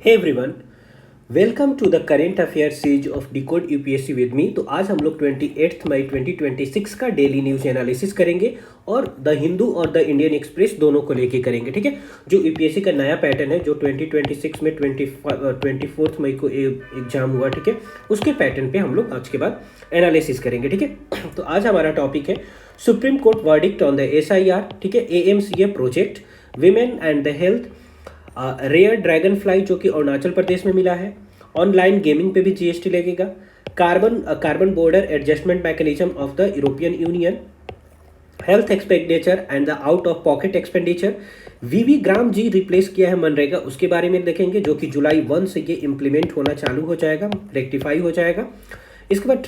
Hey everyone, welcome to the current affair series of decode UPSC with me. तो आज हम लोग 28 मई 2026 का डेली न्यूज एनालिसिस करेंगे और द हिंदू और द इंडियन एक्सप्रेस दोनों को लेके करेंगे। ठीक है, जो यूपीएससी का नया पैटर्न है जो 2026 में 24 मई को एग्जाम हुआ, ठीक है, उसके पैटर्न पे हम लोग आज के बाद एनालिसिस करेंगे। ठीक है, तो आज हमारा टॉपिक है supreme court verdict on the SIR, ठीक है, AMCA project, women and the health, rare dragonfly जो कि अरुणाचल प्रदेश में मिला है, ऑनलाइन गेमिंग पे भी जीएसटी लगेगा, carbon border adjustment mechanism of the European Union, health expenditure and the out of pocket expenditure, वीवी ग्राम जी रिप्लेस किया है मनरेगा, उसके बारे में देखेंगे जो कि जुलाई 1 से ये इम्प्लीमेंट होना चालू हो जाएगा, रेक्टिफाई हो जाएगा। इसके बाद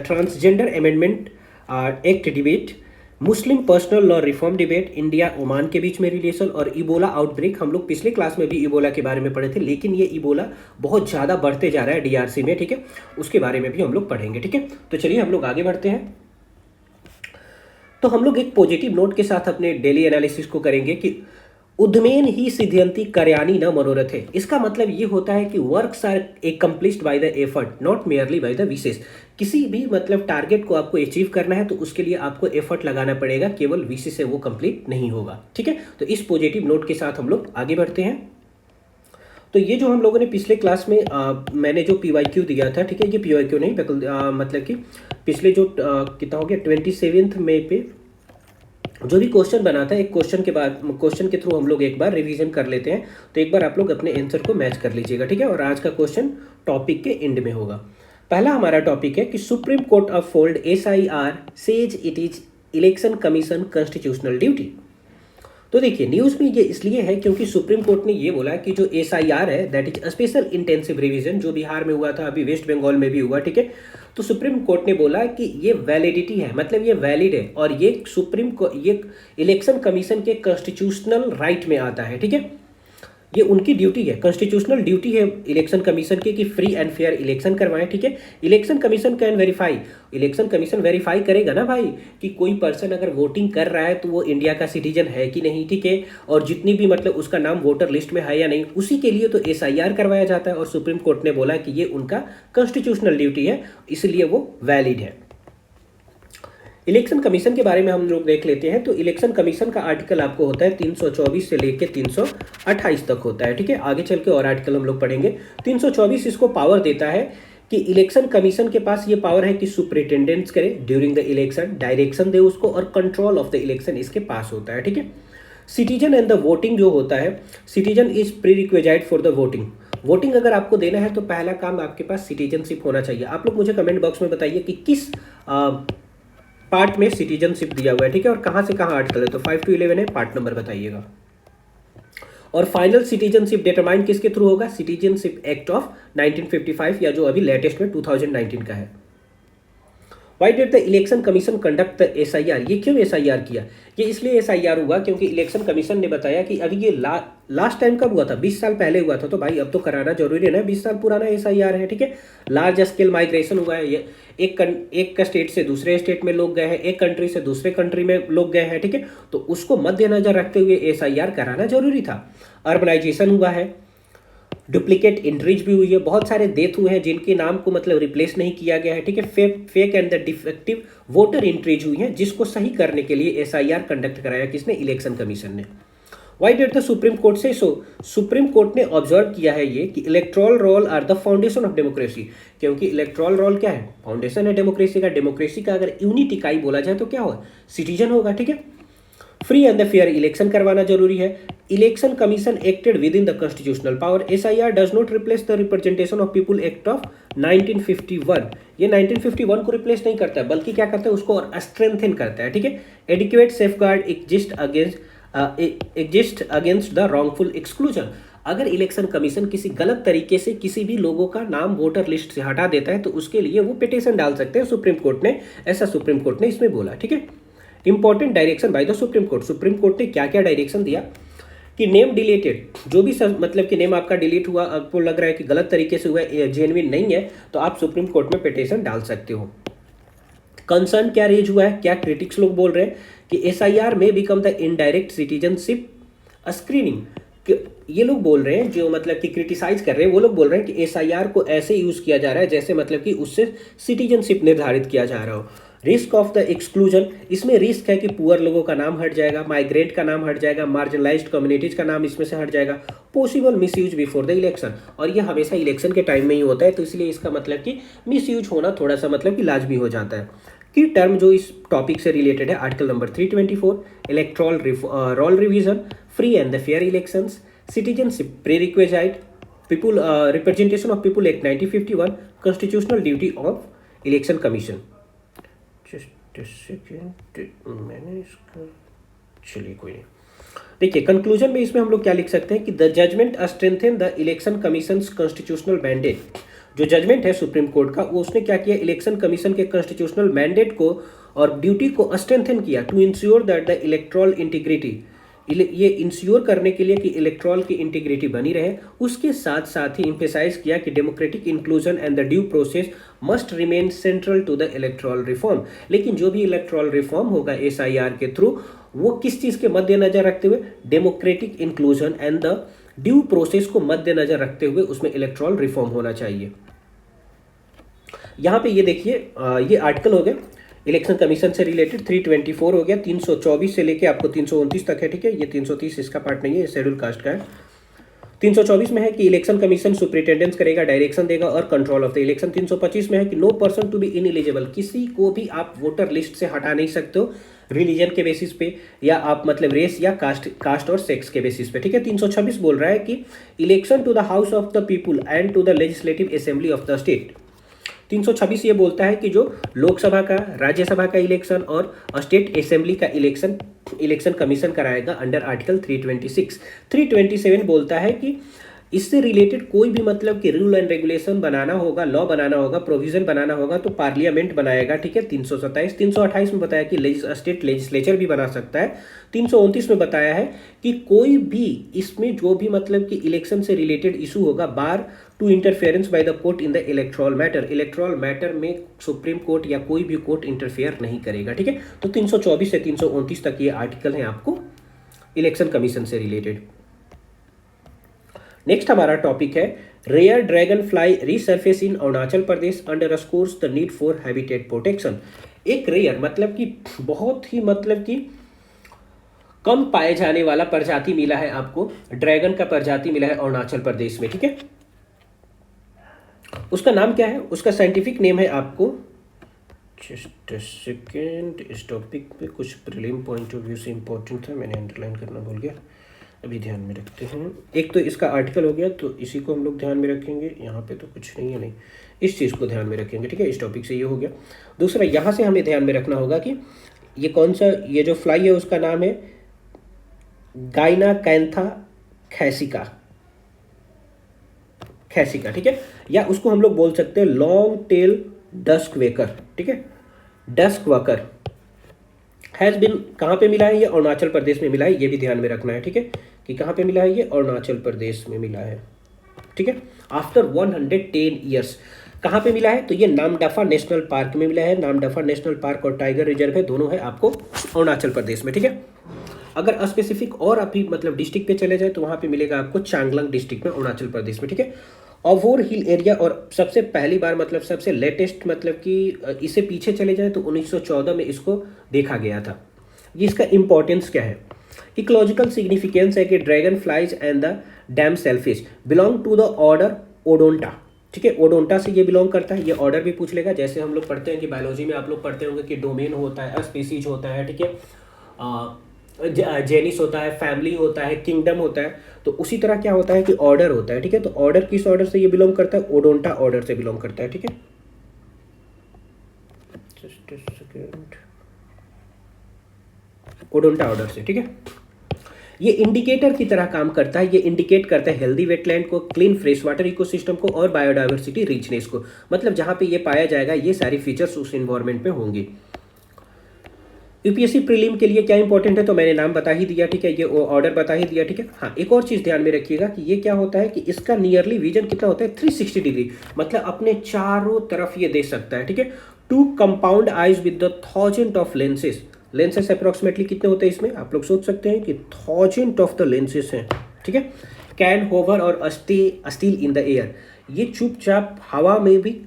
transgender amendment act debate, Muslim personal law reform debate, India Oman के बीच में रिलेशन और इबोला आउटब्रेक। हम लोग पिछले क्लास में भी इबोला के बारे में पढ़े थे, लेकिन ये इबोला बहुत ज़्यादा बढ़ते जा रहा है डीआरसी में, ठीक है, उसके बारे में भी हम लोग पढ़ेंगे। ठीक है, तो चलिए हम लोग आगे बढ़ते हैं। तो हम लोग एक पॉजिटिव नोट के साथ अपने डेली एनालिसिस को करेंगे कि उद्मेन ही सिद्ध्यंति कार्याणि न मनोरथ है। इसका मतलब ये होता है कि works are accomplished by the effort not merely by the wishes. किसी भी मतलब टारगेट को आपको अचीव करना है तो उसके लिए आपको एफर्ट लगाना पड़ेगा, केवल विशेष से वो कंप्लीट नहीं होगा। ठीक है, तो इस पॉजिटिव नोट के साथ हम लोग आगे बढ़ते हैं। तो ये जो हम लोगों ने पिछले क्लास में मैंने जो पीवाईक्यू दिया था, ठीक है, ये पीवाईक्यू नहीं मतलब कि पिछले जो कितना हो गया 27 मई पे जो भी क्वेश्चन बना था, एक क्वेश्चन के बाद क्वेश्चन के थ्रू हम लोग एक बार रिवीजन कर लेते हैं। तो एक बार आप लोग अपने आंसर को मैच कर लीजिएगा। ठीक है, और आज का क्वेश्चन टॉपिक के एंड में होगा। पहला हमारा टॉपिक है कि supreme court of fold SIR says it is election commission constitutional duty. तो देखिए न्यूज़ में ये इसलिए है क्योंकि सुप्रीम कोर्ट ने ये बोला कि जो एसआईआर है that is special intensive revision, जो बिहार में हुआ था, अभी वेस्ट बंगाल में भी हुआ, ठीक है, तो सुप्रीम कोर्ट ने बोला कि ये वैलिडिटी है, मतलब ये वैलिड है और ये ये इलेक्शन कमीशन के कॉन्स्टिट्यूशनल राइट में आता है। ठीक है, ये उनकी ड्यूटी है, कॉन्स्टिट्यूशनल ड्यूटी है इलेक्शन कमीशन की कि फ्री एंड फेयर इलेक्शन करवाएं। ठीक है, election commission can verify, election commission verify करेगा ना भाई कि कोई पर्सन अगर वोटिंग कर रहा है तो वो इंडिया का सिटीजन है कि नहीं, ठीक है, और जितनी भी मतलब उसका नाम वोटर लिस्ट में है या नहीं, उसी के लिए तो एसआईआर करवाया जाता है। और सुप्रीम कोर्ट ने बोला कि ये उनका कॉन्स्टिट्यूशनल ड्यूटी है, इसलिए वो वैलिड है। इलेक्शन कमीशन के बारे में हम लोग देख लेते हैं। तो इलेक्शन कमीशन का आर्टिकल आपको होता है 324 से लेकर 328 तक होता है। ठीक है, आगे चल के और आर्टिकल हम लोग पढ़ेंगे। 324 इसको पावर देता है कि इलेक्शन कमीशन के पास ये पावर है कि सुपरिटेंडेंट्स करे ड्यूरिंग द इलेक्शन, डायरेक्शन दे उसको, और कंट्रोल ऑफ द इलेक्शन इसके पास होता है। ठीक है, सिटीजन एंड द वोटिंग जो होता है, citizen is pre requisite for the voting. Voting अगर आपको देना है तो पहला काम आपके पास सिटीजनशिप होना चाहिए। आप लोग मुझे कमेंट बॉक्स में बताइए कि किस पार्ट में सिटीजनशिप दिया हुआ है, ठीक है, और कहाँ से कहाँ आर्टिकल है। तो 5 to 11 है, पार्ट नंबर बताइएगा। और फाइनल सिटीजनशिप डिटरमाइन किसके थ्रू होगा, सिटीजनशिप एक्ट ऑफ 1955 या जो अभी लेटेस्ट में 2019 का है। Y did the election commission conduct the SIR, ये क्यों एसआईआर किया, ये इसलिए एसआईआर हुआ क्योंकि इलेक्शन कमीशन ने बताया कि अभी ये लास्ट टाइम कब हुआ था, 20 साल पहले हुआ था, तो भाई अब तो कराना जरूरी है ना, 20 साल पुराना एसआईआर है। ठीक है, लार्ज स्केल माइग्रेशन हुआ है, ये एक स्टेट से दूसरे स्टेट में लोग गए हैं, एक कंट्री से दूसरे कंट्री में लोग गए हैं। ठीक है, तो उसको मद्देनजर रखते हुए एसआईआर कराना जरूरी था। अर्बनाइजेशन हुआ है, डुप्लीकेट एंट्रीज भी हुई है, बहुत सारे डेथ हुए हैं जिनके नाम को मतलब रिप्लेस नहीं किया गया है। ठीक है, fake and the defective voter entries हुई हैं, जिसको सही करने के लिए एसआईआर कंडक्ट कराया किसने, इलेक्शन कमीशन ने। Why did the supreme court से सो, सुप्रीम कोर्ट ने ऑब्जर्व किया है ये कि electoral roll are the foundation of democracy, क्योंकि इलेक्ट्रल रोल क्या है, फाउंडेशन है डेमोक्रेसी का। डेमोक्रेसी का अगर यूनिट इकाई बोला जाए तो क्या होगा, सिटीजन होगा। ठीक है, free and the fair election करवाना जरूरी है। Election commission acted with in the constitutional power. SIR does not replace the representation of people act of 1951, ये 1951 को रिप्लेस नहीं करता है, बल्कि क्या करता है, उसको और स्ट्रेंथन करता है। ठीक है, adequate safeguard exist against the wrongful exclusion. अगर इलेक्शन कमीशन किसी गलत तरीके से किसी भी लोगों का नाम वोटर लिस्ट से हटा देता है तो उसके लिए वो पिटीशन डाल सकते हैं सुप्रीम कोर्ट ने, ऐसा सुप्रीम कोर्ट ने इसमें बोला। ठीक है, important direction by the supreme court, supreme court ने क्या क्या डायरेक्शन दिया कि नेम डिलीटेड, जो भी मतलब कि नेम आपका डिलीट हुआ, आपको लग रहा है कि गलत तरीके से हुआ है, जेन्युइन नहीं है, तो आप सुप्रीम कोर्ट में पिटीशन डाल सकते हो। कंसर्न क्या रेज हुआ है, क्या क्रिटिक्स लोग बोल रहे हैं कि एसआईआर में become the indirect citizenship screening, ये लोग बोल रहे हैं, जो मतलब कि क्रिटिसाइज कर रहे हैं, वो लोग बोल रहे हैं कि एसआईआर को ऐसे यूज़ किया जा रहा है जैसे मतलब कि उससे सिटीजनशिप निर्धारित किया जा रहा हो। रिस्क ऑफ द एक्सक्लूजन, इसमें रिस्क है कि पुअर लोगों का नाम हट जाएगा, माइग्रेंट का नाम हट जाएगा, मार्जिनलाइज्ड कम्युनिटीज़ का नाम इसमें से हट जाएगा, possible misuse before the election, और ये हमेशा इलेक्शन के टाइम में ही होता है, तो इसलिए इसका मतलब कि मिसयूज होना थोड़ा सा मतलब कि लाजमी हो जाता है। की टर्म जो इस टॉपिक से रिलेटेड है, article number 324, erectile role revision, free and the fair elections, citizenship prerequisite, people representation of people act 1951, constitutional duty of election commission. Just second, मैंने इसका, चलिए कोई नहीं। देखिए कंक्लूजन में इसमें हम लोग क्या लिख सकते हैं कि the judgement strengthen the election commission constitutional mandate. जो जजमेंट है सुप्रीम कोर्ट का, वो उसने क्या किया, इलेक्शन कमीशन के कॉन्स्टिट्यूशनल मैंडेट को और ड्यूटी को स्ट्रेंथन किया to ensure that the electoral integrity, ये इंश्योर करने के लिए कि इलेक्ट्रल की इंटीग्रिटी बनी रहे। उसके साथ साथ ही इम्फेसाइज किया कि democratic inclusion and the due process must remain central to the electoral reform. लेकिन जो भी इलेक्ट्रल रिफॉर्म होगा एसआईआर के थ्रू, वो किस चीज़ के मद्देनजर रखते हुए, democratic inclusion and the due process को मद्देनजर रखते हुए उसमें इलेक्ट्रल रिफॉर्म होना चाहिए। यहाँ पे ये देखिए, ये आर्टिकल हो गया इलेक्शन कमीशन से रिलेटेड, 324 हो गया, 324 से लेके आपको 329 तक है, ठीक है। ये 330 इसका पार्ट नहीं है, ये शेड्यूल कास्ट का है। 324 में है कि इलेक्शन कमीशन सुपरिटेंडेंस करेगा, डायरेक्शन देगा और कंट्रोल ऑफ द इलेक्शन। 325 में है कि no person to be ineligible, किसी को भी आप वोटर लिस्ट से हटा नहीं सकते हो रिलीजन के बेसिस पे, या आप मतलब रेस या कास्ट और सेक्स के बेसिस पे, ठीक है। 326 बोल रहा है कि election to the house of the people and to the legislative assembly of the state. 326 ये बोलता है कि जो लोकसभा का, राज्यसभा का इलेक्शन और स्टेट असेंबली का इलेक्शन कमीशन कराएगा अंडर आर्टिकल 326। 327 बोलता है कि इससे रिलेटेड कोई भी मतलब कि रूल एंड रेगुलेशन बनाना होगा, लॉ बनाना होगा, प्रोविजन बनाना होगा तो पार्लियामेंट बनाएगा, ठीक है। 327, 328 में बताया कि स्टेट लेजिस्लेचर भी बना सकता है। 329 में बताया है कि कोई भी इसमें जो भी मतलब कि इलेक्शन से रिलेटेड इशू होगा, bar to interference by the court in the electoral matter, electoral matter में सुप्रीम कोर्ट या कोई भी कोर्ट इंटरफेयर नहीं करेगा, ठीक है। तो 324 से 329 तक ये आर्टिकल है आपको इलेक्शन कमीशन से रिलेटेड। नेक्स्ट हमारा टॉपिक है rare dragonfly resurface in Arunachal Pradesh underscores the need for habitat protection. एक रेयर मतलब कि बहुत ही मतलब कि कम पाए जाने वाला प्रजाति मिला है आपको, ड्रैगन का प्रजाति मिला है अरुणाचल प्रदेश में, ठीक है। उसका नाम क्या है, उसका साइंटिफिक नेम है आपको, जस्ट सेकेंड, इस टॉपिक पे कुछ प्रीलिम पॉइंट ऑफ व्यू से इंपॉर्टेंट था, मैंने अंडरलाइन करना भूल गया, अभी ध्यान में रखते हैं। एक तो इसका आर्टिकल हो गया, तो इसी को हम लोग ध्यान में रखेंगे। यहाँ पे तो कुछ नहीं है, नहीं, इस चीज़ को ध्यान में रखेंगे, ठीक है। इस टॉपिक से ये हो गया। दूसरा, यहाँ से हमें ध्यान में रखना होगा कि ये कौन सा, ये जो फ्लाई है उसका नाम है गाइनाकैंथा खैसिका, ठीक है। या उसको हम लोग बोल सकते हैं लॉन्ग टेल डस्क वेकर, ठीक है, डस्क वर्कर। हैज़ बिन, कहाँ पे मिला है ये, अरुणाचल प्रदेश में मिला है, ये भी ध्यान में रखना है, ठीक है, कि कहाँ पे मिला है ये, अरुणाचल प्रदेश में मिला है, ठीक है। आफ्टर 110 ईयर्स कहाँ पे मिला है, तो ये नामदफा नेशनल पार्क में मिला है। नामदफा नेशनल पार्क और टाइगर रिजर्व है, दोनों है आपको अरुणाचल प्रदेश में, ठीक है। अगर स्पेसिफिक और अभी मतलब डिस्ट्रिक्ट पे चले जाए तो वहाँ पे मिलेगा आपको चांगलांग डिस्ट्रिक्ट में अरुणाचल प्रदेश में, ठीक है। अवोर हिल एरिया, और सबसे पहली बार मतलब सबसे लेटेस्ट मतलब कि इसे पीछे चले जाए तो 1914 में इसको देखा गया था। ये इसका इंपॉर्टेंस क्या है, इकोलॉजिकल सिग्निफिकेंस है कि dragonflies and the damselfish belong to the order Odonata, ठीक है। ओडोंटा से ये बिलोंग करता है। ये ऑर्डर भी पूछ लेगा, जैसे हम लोग पढ़ते हैं कि बायोलॉजी में आप लोग पढ़ते होंगे कि डोमेन होता है, स्पीसीज होता है, ठीक है, जेनिस होता है, फैमिली होता है, किंगडम होता है। तो उसी तरह क्या होता है कि ऑर्डर होता है, ठीक है। तो ऑर्डर किस ऑर्डर से ये बिलोंग करता है, ओडोंटा ऑर्डर से बिलोंग करता है, ठीक है। जस्ट अ सेकंड, ओडोंटा ऑर्डर से, ठीक है। ये इंडिकेटर की तरह काम करता है। ये इंडिकेट करता है हेल्दी वेटलैंड को, क्लीन फ्रेश वाटर इकोसिस्टम को और बायोडाइवर्सिटी रिचनेस को। मतलब जहाँ पे ये पाया जाएगा ये सारी फीचर्स उस इन्वायरमेंट में होंगी। यूपीएससी प्रीलिम के लिए क्या इंपॉर्टेंट है तो मैंने नाम बता ही दिया, ठीक है, ये ऑर्डर बता ही दिया, ठीक है। हाँ, एक और चीज़ ध्यान में रखिएगा कि ये क्या होता है कि इसका नियरली विजन कितना होता है, 360 डिग्री, मतलब अपने चारों तरफ ये देख सकता है, ठीक है। Two compound eyes with the 1000 of lenses, lenses approximately कितने होते हैं इसमें, आप लोग सोच सकते हैं कि 1000 ऑफ द लेंसेज हैं, ठीक है। कैन होवर और स्टील इन द एयर, ये चुपचाप हवा में भी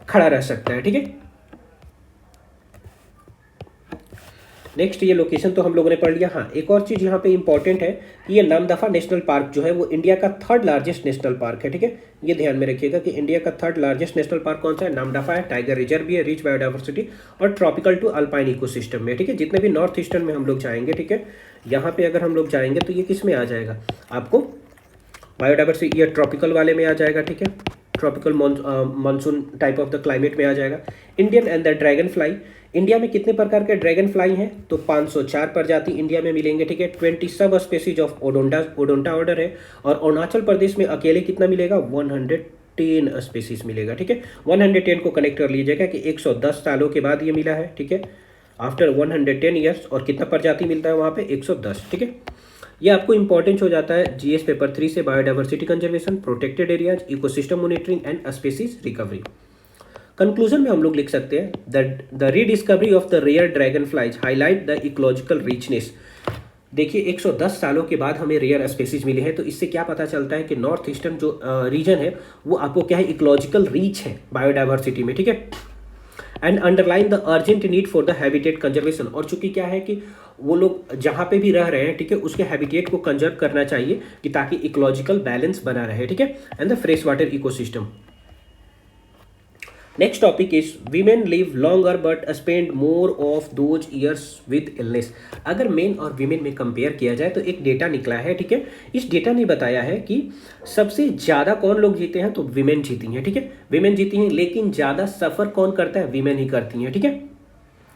खड़ा रह सकता है, ठीक है। नेक्स्ट ये लोकेशन तो हम लोगों ने पढ़ लिया। हाँ, एक और चीज़ यहाँ पे इंपॉर्टेंट है कि ये नामदफा नेशनल पार्क जो है वो इंडिया का थर्ड लार्जेस्ट नेशनल पार्क है, ठीक है। ये ध्यान में रखिएगा कि इंडिया का थर्ड लार्जेस्ट नेशनल पार्क कौन सा है, नामदफा है। टाइगर रिजर्व भी है, रिच बायोडाइवर्सिटी और ट्रॉपिकल टू अल्पाइन इकोसिस्टम में, ठीक है। जितने भी नॉर्थ ईस्टर्न में हम लोग जाएंगे, ठीक है, यहाँ पे अगर हम लोग जाएंगे तो ये किस में आ जाएगा, आपको बायोडाइवर्सिटी, ये ट्रॉपिकल वाले में आ जाएगा, ठीक है। Tropical monsoon type of the climate में आ जाएगा। Indian and the dragon fly, India में कितने प्रकार के ड्रैगन फ्लाई हैं, तो 504 प्रजाति इंडिया में मिलेंगे, ठीक है। 20 सब स्पेसीज ऑफ ओडोंटा ऑर्डर है। और अरुणाचल प्रदेश में अकेले कितना मिलेगा, 110 स्पेसीज मिलेगा, ठीक है। 110 को कनेक्ट कर लीजिएगा कि 110 सालों के बाद ये मिला है, ठीक है, आफ्टर 110 ईयर्स। और कितना प्रजाति मिलता है वहाँ पे, 110, ठीक है। ये आपको इंपॉर्टेंट हो जाता है जीएस पेपर 3 से, biodiversity conservation, protected areas, ecosystem monitoring and species recovery. Conclusion में हम लोग लिख सकते हैं the rediscovery of the rare dragonflies highlight the ecological richness. देखिए 110 सालों के बाद हमें रेयर स्पेसीज मिले हैं, तो इससे क्या पता चलता है कि नॉर्थ ईस्टर्न जो रीजन है वो आपको क्या है, इकोलॉजिकल रीच है बायोडाइवर्सिटी में, ठीक है। And underline the urgent need for the habitat conservation, और चूंकि क्या है कि वो लोग जहाँ पे भी रह रहे हैं, ठीक है, उसके हैबिटेट को कंजर्व करना चाहिए कि ताकि इकोलॉजिकल बैलेंस बना रहे, ठीक है, and the fresh water ecosystem. Next topic is women live longer but spend more of those years with illness. अगर मेन और वीमेन में कंपेयर किया जाए तो एक डेटा निकला है, ठीक है। इस डेटा ने बताया है कि सबसे ज़्यादा कौन लोग जीते हैं, तो वीमेन जीती हैं, ठीक है, वीमेन जीती हैं। लेकिन ज़्यादा सफ़र कौन करता है, वीमेन ही करती हैं, ठीक है।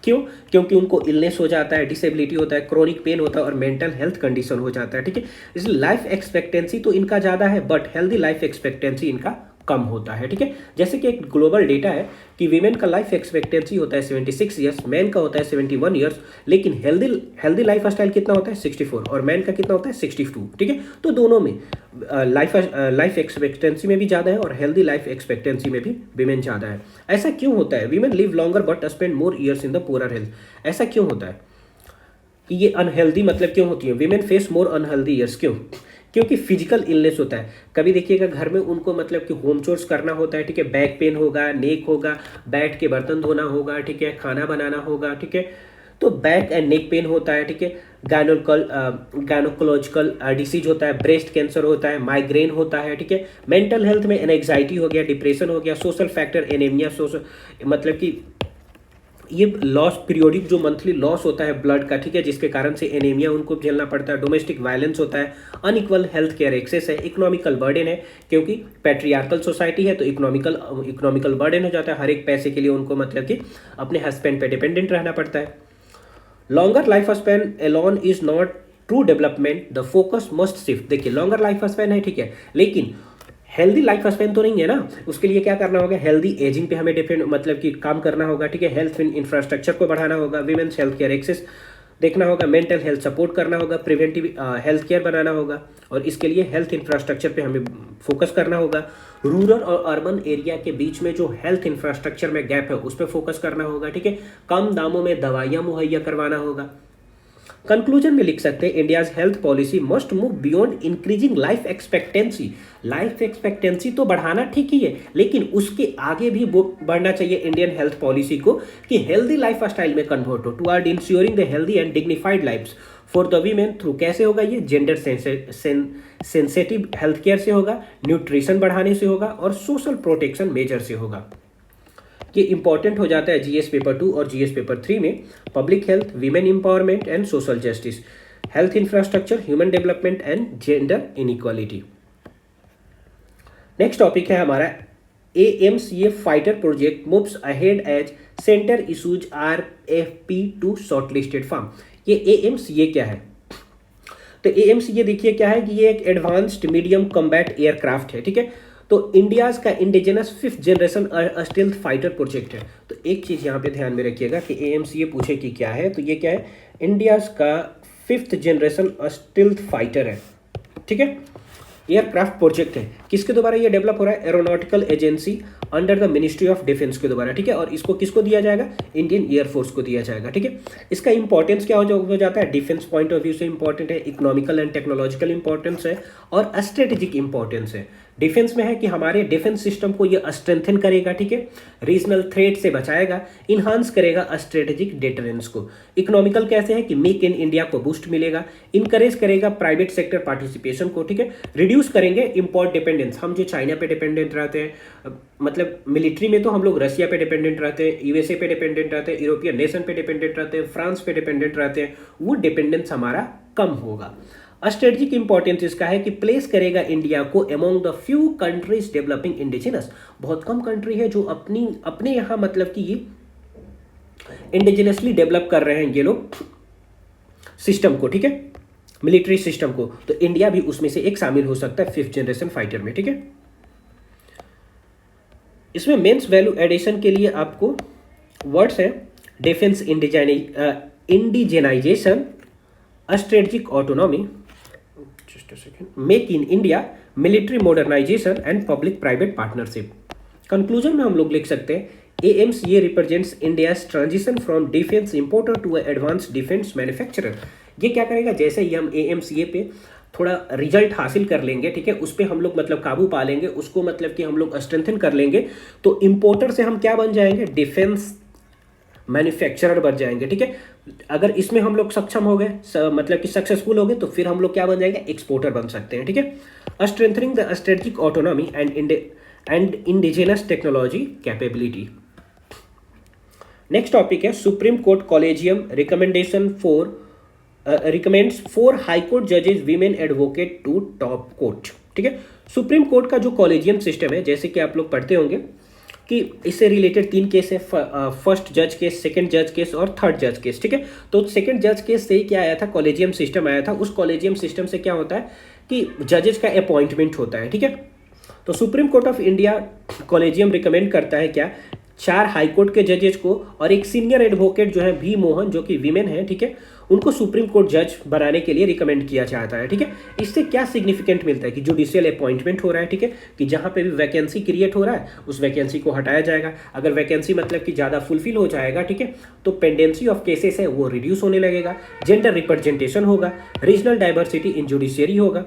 क्यों, क्योंकि उनको इलनेस हो जाता है, डिसेबिलिटी होता है, क्रोनिक पेन होता है और मेंटल हेल्थ कंडीशन हो जाता है, ठीक है। इसलिए लाइफ एक्सपेक्टेंसी तो इनका ज़्यादा है बट हेल्दी लाइफ एक्सपेक्टेंसी इनका कम होता है, ठीक है। जैसे कि एक ग्लोबल डेटा है कि वीमेन का लाइफ एक्सपेक्टेंसी होता है 76 ईयर्स, मैन का होता है 71 ईयर्स, लेकिन हेल्दी लाइफ स्टाइल कितना होता है 64 और मैन का कितना होता है 62, ठीक है। तो दोनों में लाइफ एक्सपेक्टेंसी में भी ज़्यादा है और हेल्दी लाइफ एक्सपेक्टेंसी में भी वीमेन ज़्यादा है। ऐसा क्यों होता है, women live longer but spend more years in the poor health. ऐसा क्यों होता है कि ये अनहेल्दी मतलब क्यों होती है, वीमेन फेस मोर अनहेल्दी ईयर्स, क्यों, क्योंकि फिजिकल इलनेस होता है। कभी देखिएगा घर में उनको मतलब कि होम चोर्स करना होता है, ठीक है, बैक पेन होगा, नेक होगा, बैठ के बर्तन धोना होगा, ठीक है, खाना बनाना होगा, ठीक है, तो बैक एंड नेक पेन होता है, ठीक है। गायनोकोलॉजिकल डिसीज होता है, ब्रेस्ट कैंसर होता है, माइग्रेन होता है, ठीक है। मेंटल हेल्थ में एंजाइटी हो गया, डिप्रेशन हो गया, सोशल फैक्टर एनीमिया, मतलब कि ये लॉस, पीरियोडिक जो मंथली लॉस होता है ब्लड का, ठीक है, जिसके कारण से एनीमिया उनको झेलना पड़ता है, डोमेस्टिक वायलेंस होता है, अनइक्वल हेल्थ केयर एक्सेस है, इकोनॉमिकल बर्डन है, क्योंकि पैट्रियार्कल सोसाइटी है तो इकोनॉमिकल बर्डन हो जाता है, हर एक पैसे के लिए उनको मतलब कि अपने हस्बैंड पे डिपेंडेंट रहना पड़ता है। Longer life span alone is not true development, the focus must shift. देखिए लॉन्गर लाइफ स्पैन है, ठीक है, लेकिन हेल्दी लाइफ स्पैन तो नहीं है ना, उसके लिए क्या करना होगा, हेल्दी एजिंग पे हमें डिपेंड मतलब कि काम करना होगा, ठीक है। हेल्थ इंफ्रास्ट्रक्चर को बढ़ाना होगा, वीमेंस हेल्थ केयर एक्सेस देखना होगा, मेंटल हेल्थ सपोर्ट करना होगा, प्रिवेंटिव हेल्थ केयर बनाना होगा, और इसके लिए हेल्थ इंफ्रास्ट्रक्चर पे हमें फोकस करना होगा। रूरल और अर्बन एरिया के बीच में जो हेल्थ इंफ्रास्ट्रक्चर में गैप है उस पर फोकस करना होगा, ठीक है। कम दामों में दवाइयाँ मुहैया करवाना होगा। कंक्लूजन में लिख सकते हैं India's health policy must move beyond increasing life expectancy. Life expectancy तो बढ़ाना ठीक ही है, लेकिन उसके आगे भी बढ़ना चाहिए इंडियन हेल्थ पॉलिसी को कि हेल्दी लाइफ स्टाइल में कन्वर्ट हो toward ensuring the healthy and dignified lives for the women through. कैसे होगा ये, जेंडर सेंसेटिव हेल्थ केयर से होगा, न्यूट्रिशन बढ़ाने से होगा और सोशल प्रोटेक्शन मेजर से होगा। ये इंपॉर्टेंट हो जाता है जीएस पेपर 2 और जीएस पेपर 3 में। Public health, women empowerment and social justice, health infrastructure, human development and gender inequality. Next topic है हमारा AMCA fighter project moves ahead as centre issues RFP to shortlisted firm. ये AMCA क्या है, तो AMCA देखिए क्या है कि ये एक एडवांस्ड मीडियम कॉम्बैट एयरक्राफ्ट है, ठीक है। तो इंडियाज का indigenous 5th generation stealth fighter project है। तो एक चीज़ यहाँ पे ध्यान में रखिएगा कि AMCA पूछे कि क्या है, तो ये क्या है, इंडियाज का 5th जनरेशन स्टेल्थ फाइटर है, ठीक है, एयरक्राफ्ट प्रोजेक्ट है। किसके द्वारा ये डेवलप हो रहा है, aeronautical agency under the ministry of defence के द्वारा, ठीक है। और इसको किसको दिया जाएगा? इंडियन एयरफोर्स को दिया जाएगा, ठीक है। इसका इंपॉर्टेंस क्या हो जाता है? डिफेंस पॉइंट ऑफ व्यू से इंपॉर्टेंट है, इकोनॉमिकल एंड टेक्नोलॉजिकल इंपॉर्टेंस है और स्ट्रेटेजिक इंपॉर्टेंस है। डिफेंस में है कि हमारे डिफेंस सिस्टम को ये स्ट्रेंथन करेगा, ठीक है, रीजनल थ्रेट से बचाएगा, इन्हांस करेगा स्ट्रेटेजिक डिटरेंस को। इकोनॉमिकल कैसे है कि मेक इन इंडिया को बूस्ट मिलेगा, इनकरेज करेगा प्राइवेट सेक्टर पार्टिसिपेशन को, ठीक है, रिड्यूस करेंगे इंपोर्ट डिपेंडेंस। हम जो चाइना पे डिपेंडेंट रहते हैं, मतलब मिलिट्री में तो हम लोग रशिया पे डिपेंडेंट रहते हैं, यूएसए पे डिपेंडेंट रहते हैं, यूरोपियन नेशन पे डिपेंडेंट रहते हैं, फ्रांस पे डिपेंडेंट रहते हैं, वो डिपेंडेंस हमारा कम होगा। स्ट्रेटेजिक इंपॉर्टेंस इसका है कि प्लेस करेगा इंडिया को among the few countries developing indigenous. बहुत कम कंट्री है जो अपने यहाँ मतलब कि ये इंडिजिनसली डेवलप कर रहे हैं ये लोग सिस्टम को, ठीक है, मिलिट्री सिस्टम को। तो इंडिया भी उसमें से एक शामिल हो सकता है 5th जनरेशन फाइटर में, ठीक है। इसमें मेंस वैल्यू एडिशन के लिए आपको वर्ड्स है defence indigenisation, strategic autonomy, make in India, military modernisation and public private partnership. Conclusion में हम लोग लिख सकते हैं AMCA represents India's transition from defence importer to advance defence manufacturer. ये क्या करेगा? जैसे ही हम AMCA पे थोड़ा रिजल्ट हासिल कर लेंगे, ठीक है, उस पर हम लोग मतलब काबू पा लेंगे, उसको मतलब कि हम लोग स्ट्रेंथन कर लेंगे, तो इंपोर्टर से हम क्या बन जाएंगे? डिफेंस मैन्युफैक्चरर बन जाएंगे, ठीक है। अगर इसमें हम लोग सक्षम हो गए, मतलब कि सक्सेसफुल हो गए, तो फिर हम लोग क्या बन जाएंगे? एक्सपोर्टर बन सकते हैं, ठीक है। Strengthening the strategic autonomy and indigenous technology capability. Next topic है supreme court collegium recommends 4 high court जजेस women advocate to top court, ठीक है। सुप्रीम कोर्ट का जो कॉलेजियम सिस्टम है, जैसे कि आप लोग पढ़ते होंगे कि इससे रिलेटेड 3 केस है, फर्स्ट जज केस, सेकंड जज केस और थर्ड जज केस, ठीक है। तो सेकंड जज केस से क्या आया था? कॉलेजियम सिस्टम आया था। उस कॉलेजियम सिस्टम से क्या होता है कि जजेस का अपॉइंटमेंट होता है, ठीक है। तो supreme court of India collegium recommend करता है क्या? 4 हाई कोर्ट के जजेस को और एक सीनियर एडवोकेट जो है V मोहन, जो कि वीमेन है, ठीक है, उनको सुप्रीम कोर्ट जज बनाने के लिए रिकमेंड किया जाता है, ठीक है। इससे क्या सिग्निफिकेंट मिलता है कि जुडिशियल अपॉइंटमेंट हो रहा है, ठीक है, कि जहां पे भी वैकेंसी क्रिएट हो रहा है उस वैकेंसी को हटाया जाएगा। अगर वैकेंसी मतलब कि ज़्यादा फुलफिल हो जाएगा, ठीक है, तो पेंडेंसी ऑफ केसेस है वो रिड्यूस होने लगेगा, जेंडर रिप्रेजेंटेशन होगा, रीजनल डाइवर्सिटी इन जुडिशियरी होगा।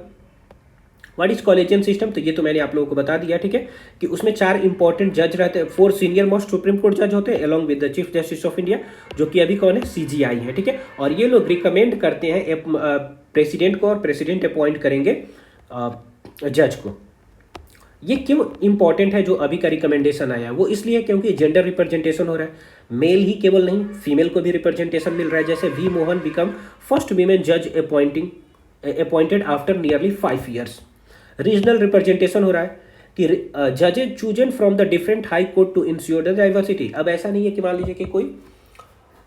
What is collegium system? तो ये तो मैंने आप लोगों को बता दिया, ठीक है, कि उसमें 4 इंपॉर्टेंट जज रहते हैं, 4 सीनियर मोस्ट सुप्रीम कोर्ट जज होते हैं along with the chief justice of India, जो कि अभी कौन है? CGI है, ठीक है। और ये लोग रिकमेंड करते हैं प्रेसिडेंट को और प्रेसिडेंट अपॉइंट करेंगे जज को। ये क्यों इंपॉर्टेंट है जो अभी का रिकमेंडेशन आया? वो इसलिए क्योंकि जेंडर रिप्रेजेंटेशन हो रहा है, मेल ही केवल नहीं फीमेल को भी रिप्रेजेंटेशन मिल रहा है। जैसे V Mohan become first women जज appointed after nearly 5 years। Regional representation हो रहा है कि जजेज chosen from the different high court to ensure the diversity. अब ऐसा नहीं है कि मान लीजिए कि कोई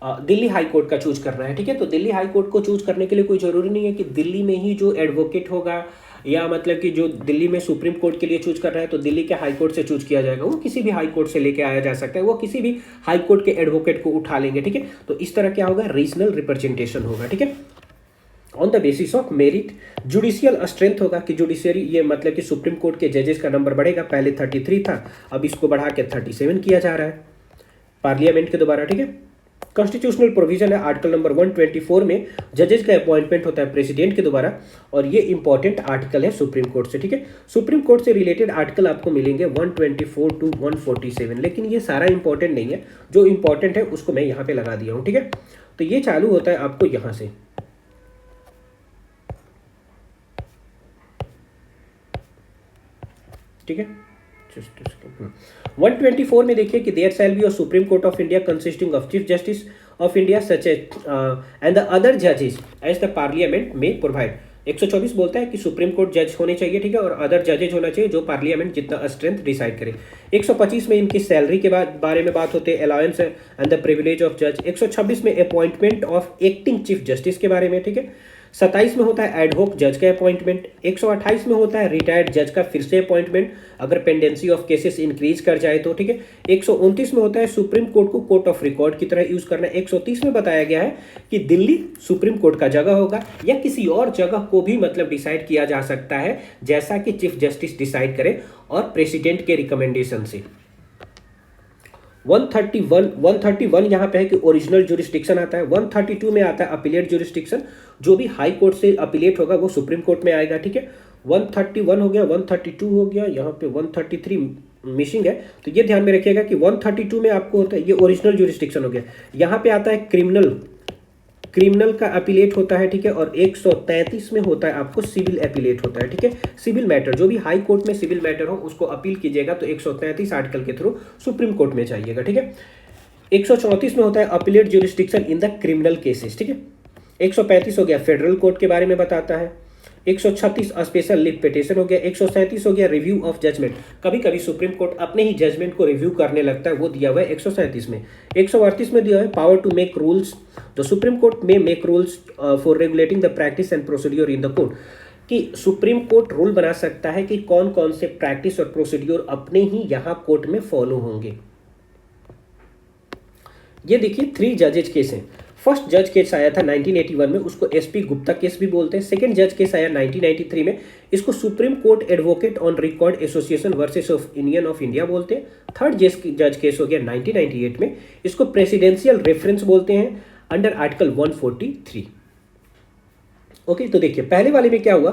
दिल्ली हाई कोर्ट का चूज करना है, ठीक है, तो दिल्ली हाई कोर्ट को चूज करने के लिए कोई जरूरी नहीं है कि दिल्ली में ही जो एडवोकेट होगा, या मतलब कि जो दिल्ली में सुप्रीम कोर्ट के लिए चूज कर रहा है तो दिल्ली के हाई कोर्ट से चूज किया जाएगा। वो किसी भी हाई कोर्ट से लेके आया जा सकता है, वो किसी भी हाई कोर्ट के एडवोकेट को उठा लेंगे, ठीक है। तो इस तरह क्या होगा? रीजनल रिप्रेजेंटेशन होगा, ठीक है, on the basis of merit. Judicial strength होगा कि जुडिशियरी, ये मतलब कि सुप्रीम कोर्ट के जजेस का नंबर बढ़ेगा, पहले 33 था, अब इसको बढ़ा के 37 किया जा रहा है पार्लियामेंट के द्वारा, ठीक है। कॉन्स्टिट्यूशनल प्रोविजन है आर्टिकल नंबर 124 में जजेस का अपॉइंटमेंट होता है प्रेसिडेंट के द्वारा, और ये इंपॉर्टेंट आर्टिकल है सुप्रीम कोर्ट से, ठीक है। सुप्रीम कोर्ट से रिलेटेड आर्टिकल आपको मिलेंगे 124 to 147, लेकिन ये सारा इंपॉर्टेंट नहीं है, जो इंपॉर्टेंट है उसको मैं यहाँ पे लगा दिया हूँ, ठीक है। तो ये चालू होता है आपको यहाँ से, ठीक है। 124 में देखिए कि there shall be a supreme court of India consisting of chief justice of India such and the other जजेस एज द पार्लियामेंट में प्रोवाइड। 124 बोलता है कि सुप्रीम कोर्ट जज होने चाहिए, ठीक है, और अदर जजेज होना चाहिए जो पार्लियामेंट जितना स्ट्रेंथ डिसाइड करे। 125 में इनकी सैलरी के बारे में बात होती है, allowance and the privilege of जज। 126 में appointment of acting chief justice के बारे में, ठीक है। 27 में होता है एडहोक जज का अपॉइंटमेंट। 128 में होता है रिटायर्ड जज का फिर से अपॉइंटमेंट अगर पेंडेंसी ऑफ केसेस इंक्रीज कर जाए तो, ठीक है। 129 में होता है सुप्रीम कोर्ट को कोर्ट ऑफ रिकॉर्ड की तरह यूज करना। 130 में बताया गया है कि दिल्ली सुप्रीम कोर्ट का जगह होगा या किसी और जगह को भी मतलब डिसाइड किया जा सकता है, जैसा कि चीफ जस्टिस डिसाइड करे और प्रेसिडेंट के रिकमेंडेशन से। 131 यहाँ पे है कि ओरिजिनल जुरिस्डिक्शन आता है। 132 में आता है अपीलेट जुरिस्डिक्शन, जो भी हाई कोर्ट से अपीलेट होगा वो सुप्रीम कोर्ट में आएगा, ठीक है। 131 हो गया, 132 हो गया, यहाँ पे 133 मिसिंग है, तो ये ध्यान में रखिएगा कि 132 में आपको होता है, ये ओरिजिनल जुरिस्डिक्शन हो गया। यहाँ पे आता है क्रिमिनल का अपीलेट होता है, ठीक है। और 133 में होता है आपको सिविल अपीलेट होता है, ठीक है। सिविल मैटर, जो भी हाई कोर्ट में सिविल मैटर हो उसको अपील कीजिएगा तो 133 आर्टिकल के थ्रू सुप्रीम कोर्ट में जाइएगा, ठीक है। 134 में होता है appellate jurisdiction in the criminal cases, ठीक है। 135 हो गया फेडरल कोर्ट के बारे में बताता है। 136 स्पेशल लिव पिटिशन हो गया। 137 हो गया रिव्यू ऑफ जजमेंट, कभी कभी सुप्रीम कोर्ट अपने ही जजमेंट को रिव्यू करने लगता है, वो दिया हुआ है 137 में। 138 में दिया है power to make rules, the supreme court में make rules for regulating the practice and procedure in the court, कि सुप्रीम कोर्ट रूल बना सकता है कि कौन कौन से प्रैक्टिस और प्रोसीड्योर अपने ही यहाँ कोर्ट में फॉलो होंगे। ये देखिए 3 जजेज केस हैं। फर्स्ट जज केस आया था 1981 में, उसको एसपी गुप्ता केस भी बोलते हैं। सेकंड जज केस आया 1993 में, इसको supreme court advocate on record association versus of union of India बोलते हैं। थर्ड जज केस हो गया 1998 में, इसको प्रेसिडेंशियल रेफरेंस बोलते हैं अंडर आर्टिकल 143। ओके, तो देखिए पहले वाले में क्या हुआ।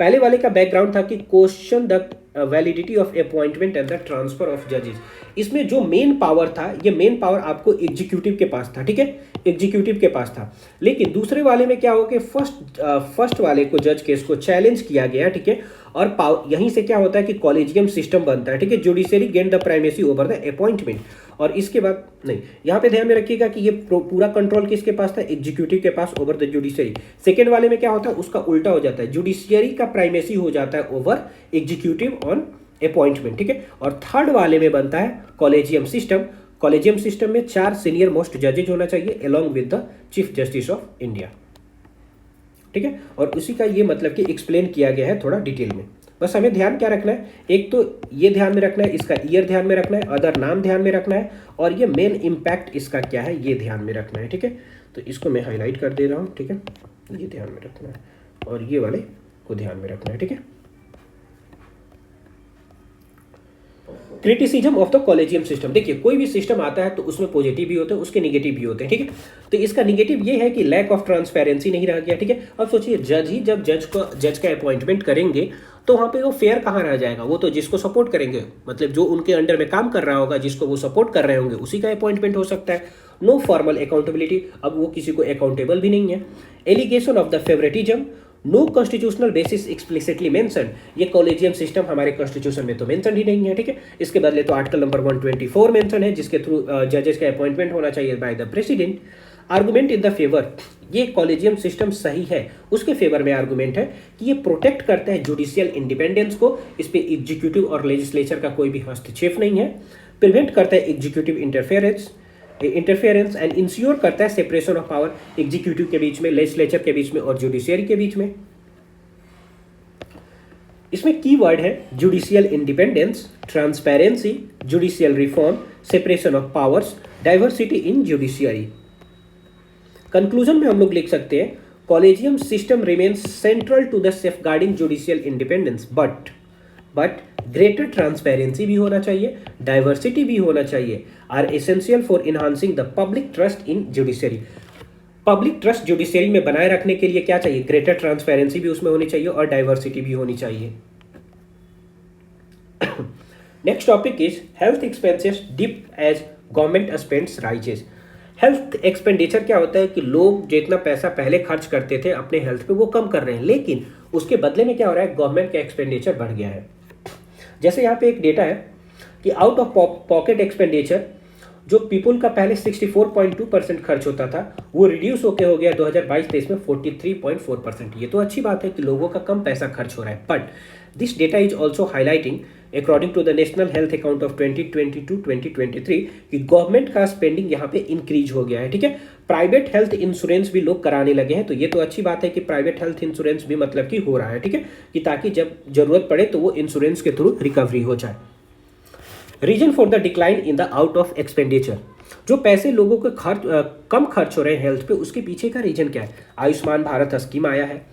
पहले वाले का बैकग्राउंड था कि question the validity of appointment and the transfer of जजेस। इसमें जो मेन पावर था, ये मेन पावर आपको एग्जीक्यूटिव के पास था, ठीक है, एग्जीक्यूटिव के पास था। लेकिन दूसरे वाले में क्या हुआ कि फर्स्ट वाले को जज केस को चैलेंज किया गया, ठीक है। और यहीं से क्या होता है कि कॉलेजियम सिस्टम बनता है, ठीक है। Judiciary gain the primacy over the appointment, और इसके बाद नहीं, यहाँ पे ध्यान में रखिएगा कि ये पूरा कंट्रोल किसके पास था, एग्जीक्यूटिव के पास ओवर द जुडिशरी। सेकेंड वाले में क्या होता है, उसका उल्टा हो जाता है, जुडिशियरी का प्राइमेसी हो जाता है ओवर एग्जीक्यूटिव ऑन अपॉइंटमेंट, ठीक है। और थर्ड वाले में बनता है कॉलेजियम सिस्टम। कॉलेजियम सिस्टम में 4 सीनियर मोस्ट जजेज होना चाहिए along with the chief justice of India, ठीक है। और उसी का ये मतलब कि एक्सप्लेन किया गया है थोड़ा डिटेल में। बस हमें ध्यान क्या रखना है, एक तो ये ध्यान में रखना है, इसका ईयर ध्यान में रखना है, अदर नाम ध्यान में रखना है, और ये मेन इम्पैक्ट इसका क्या है ये ध्यान में रखना है, ठीक है। तो इसको मैं हाईलाइट कर दे रहा हूँ, ठीक है, ये ध्यान में रखना है, और ये वाले को ध्यान में रखना है, ठीक है। Criticism of the collegium system, देखिए कोई भी सिस्टम आता है तो उसमें पॉजिटिव भी होते हैं, उसके निगेटिव भी होते हैं, ठीक है। तो इसका निगेटिव ये है कि लैक ऑफ ट्रांसपेरेंसी नहीं रह गया, ठीक है। अब सोचिए जब जज का अपॉइंटमेंट करेंगे तो वहाँ पे वो फेयर कहाँ रह जाएगा, वो तो जिसको सपोर्ट करेंगे, मतलब जो उनके अंडर में काम कर रहा होगा, जिसको वो सपोर्ट कर रहे होंगे, उसी का अपॉइंटमेंट हो सकता है। नो फॉर्मल अकाउंटेबिलिटी, अब वो किसी को अकाउंटेबल भी नहीं है। Allegation of the favouritism, no constitutional basis explicitly mention, ये कॉलेजियम सिस्टम हमारे कॉन्स्टिट्यूशन में तो मेंशन ही नहीं है, ठीक है। इसके बदले तो आर्टिकल नंबर 124 मेंशन है, जिसके थ्रू जजेस का अपॉइंटमेंट होना चाहिए by the president. Argument in the favour, ये कॉलेजियम सिस्टम सही है, उसके फेवर में आर्गुमेंट है कि ये प्रोटेक्ट करता है जुडिशियल इंडिपेंडेंस को, इस पे एग्जीक्यूटिव और लेजिस्लेचर का कोई भी हस्तक्षेप नहीं है। प्रिवेंट करता है एग्जीक्यूटिव इंटरफेरेंस एंड इंश्योर करता है सेपरेशन ऑफ पावर, एग्जीक्यूटिव के बीच में, लेजिस्लेचर के बीच में और जुडिशियरी के बीच में। इसमें कीवर्ड है judicial independence, transparency, judicial reform, separation of powers, diversity in judiciary. Conclusion में हम लोग लिख सकते हैं collegium system remains central to the safeguarding judicial independence, but greater transparency भी होना चाहिए, डाइवर्सिटी भी होना चाहिए, are essential for enhancing the public trust in judiciary. Public trust judiciary में बनाए रखने के लिए क्या चाहिए, ग्रेटर ट्रांसपेरेंसी भी उसमें होनी चाहिए और डाइवर्सिटी भी होनी चाहिए। Next topic is health expenses dip as government spends rises. Health expenditure क्या होता है कि लोग जितना पैसा पहले खर्च करते थे अपने हेल्थ पे वो कम कर रहे हैं, लेकिन उसके बदले में क्या हो रहा है, गवर्नमेंट का एक्सपेंडिचर बढ़ गया है। जैसे यहाँ पे एक डेटा है कि आउट ऑफ पॉकेट एक्सपेंडिचर जो पीपल का पहले 64.2% खर्च होता था, वो रिड्यूस होके हो गया 2022-23 में 43.4%। ये तो अच्छी बात है कि लोगों का कम पैसा खर्च हो रहा है, but this data is also highlighting according to the national health account of 2022-2023 कि गवर्नमेंट का स्पेंडिंग यहाँ पे इंक्रीज हो गया है, ठीक है। प्राइवेट हेल्थ इंश्योरेंस भी लोग कराने लगे हैं, तो ये तो अच्छी बात है कि प्राइवेट हेल्थ इंश्योरेंस भी मतलब कि हो रहा है, ठीक है, कि ताकि जब जरूरत पड़े तो वो इंश्योरेंस के थ्रू रिकवरी हो जाए। Reason for the decline in the out of expenditure, जो पैसे लोगों के कम खर्च हो रहे हैं हेल्थ पे, उसके पीछे का रीजन क्या है। आयुष्मान भारत स्कीम आया है,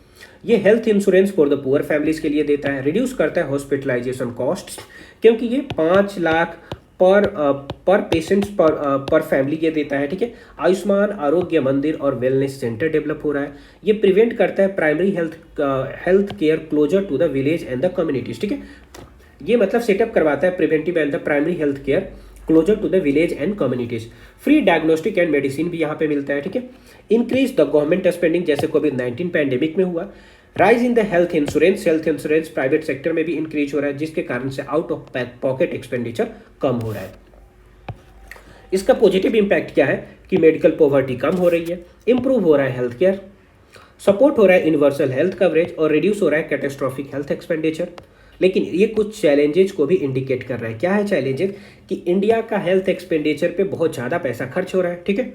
ये health insurance for the poor families के लिए देता है, रिड्यूस करता है हॉस्पिटलाइजेशन कॉस्ट्स, क्योंकि ये 5 लाख पर पेशेंट्स पर फैमिली ये देता है, ठीक है। आयुष्मान आरोग्य मंदिर और वेलनेस सेंटर डेवलप हो रहा है। ये प्रिवेंट करता है primary health care closer to the village and the communities, ठीक है। ये मतलब सेटअप करवाता है preventive and the primary health care closer to the village and communities. Free diagnostic and medicine भी यहाँ पे मिलता है, ठीक है। इंक्रीज द गवर्नमेंट स्पेंडिंग, जैसे कोविड-19 पैंडेमिक में हुआ। Rise in the health insurance private sector में भी इंक्रीज हो रहा है, जिसके कारण से आउट ऑफ पॉकेट एक्सपेंडिचर कम हो रहा है। इसका पॉजिटिव इम्पैक्ट क्या है कि मेडिकल पॉवर्टी कम हो रही है, इंप्रूव हो रहा है हेल्थ केयर, सपोर्ट हो रहा है यूनिवर्सल हेल्थ कवरेज और रिड्यूस हो रहा है कैटेस्ट्रॉफिक हेल्थ एक्सपेंडिचर। लेकिन ये कुछ चैलेंजेस को भी इंडिकेट कर रहा है। क्या है चैलेंजेस? कि इंडिया का हेल्थ एक्सपेंडिचर पे बहुत ज़्यादा पैसा खर्च हो रहा है, ठीक है,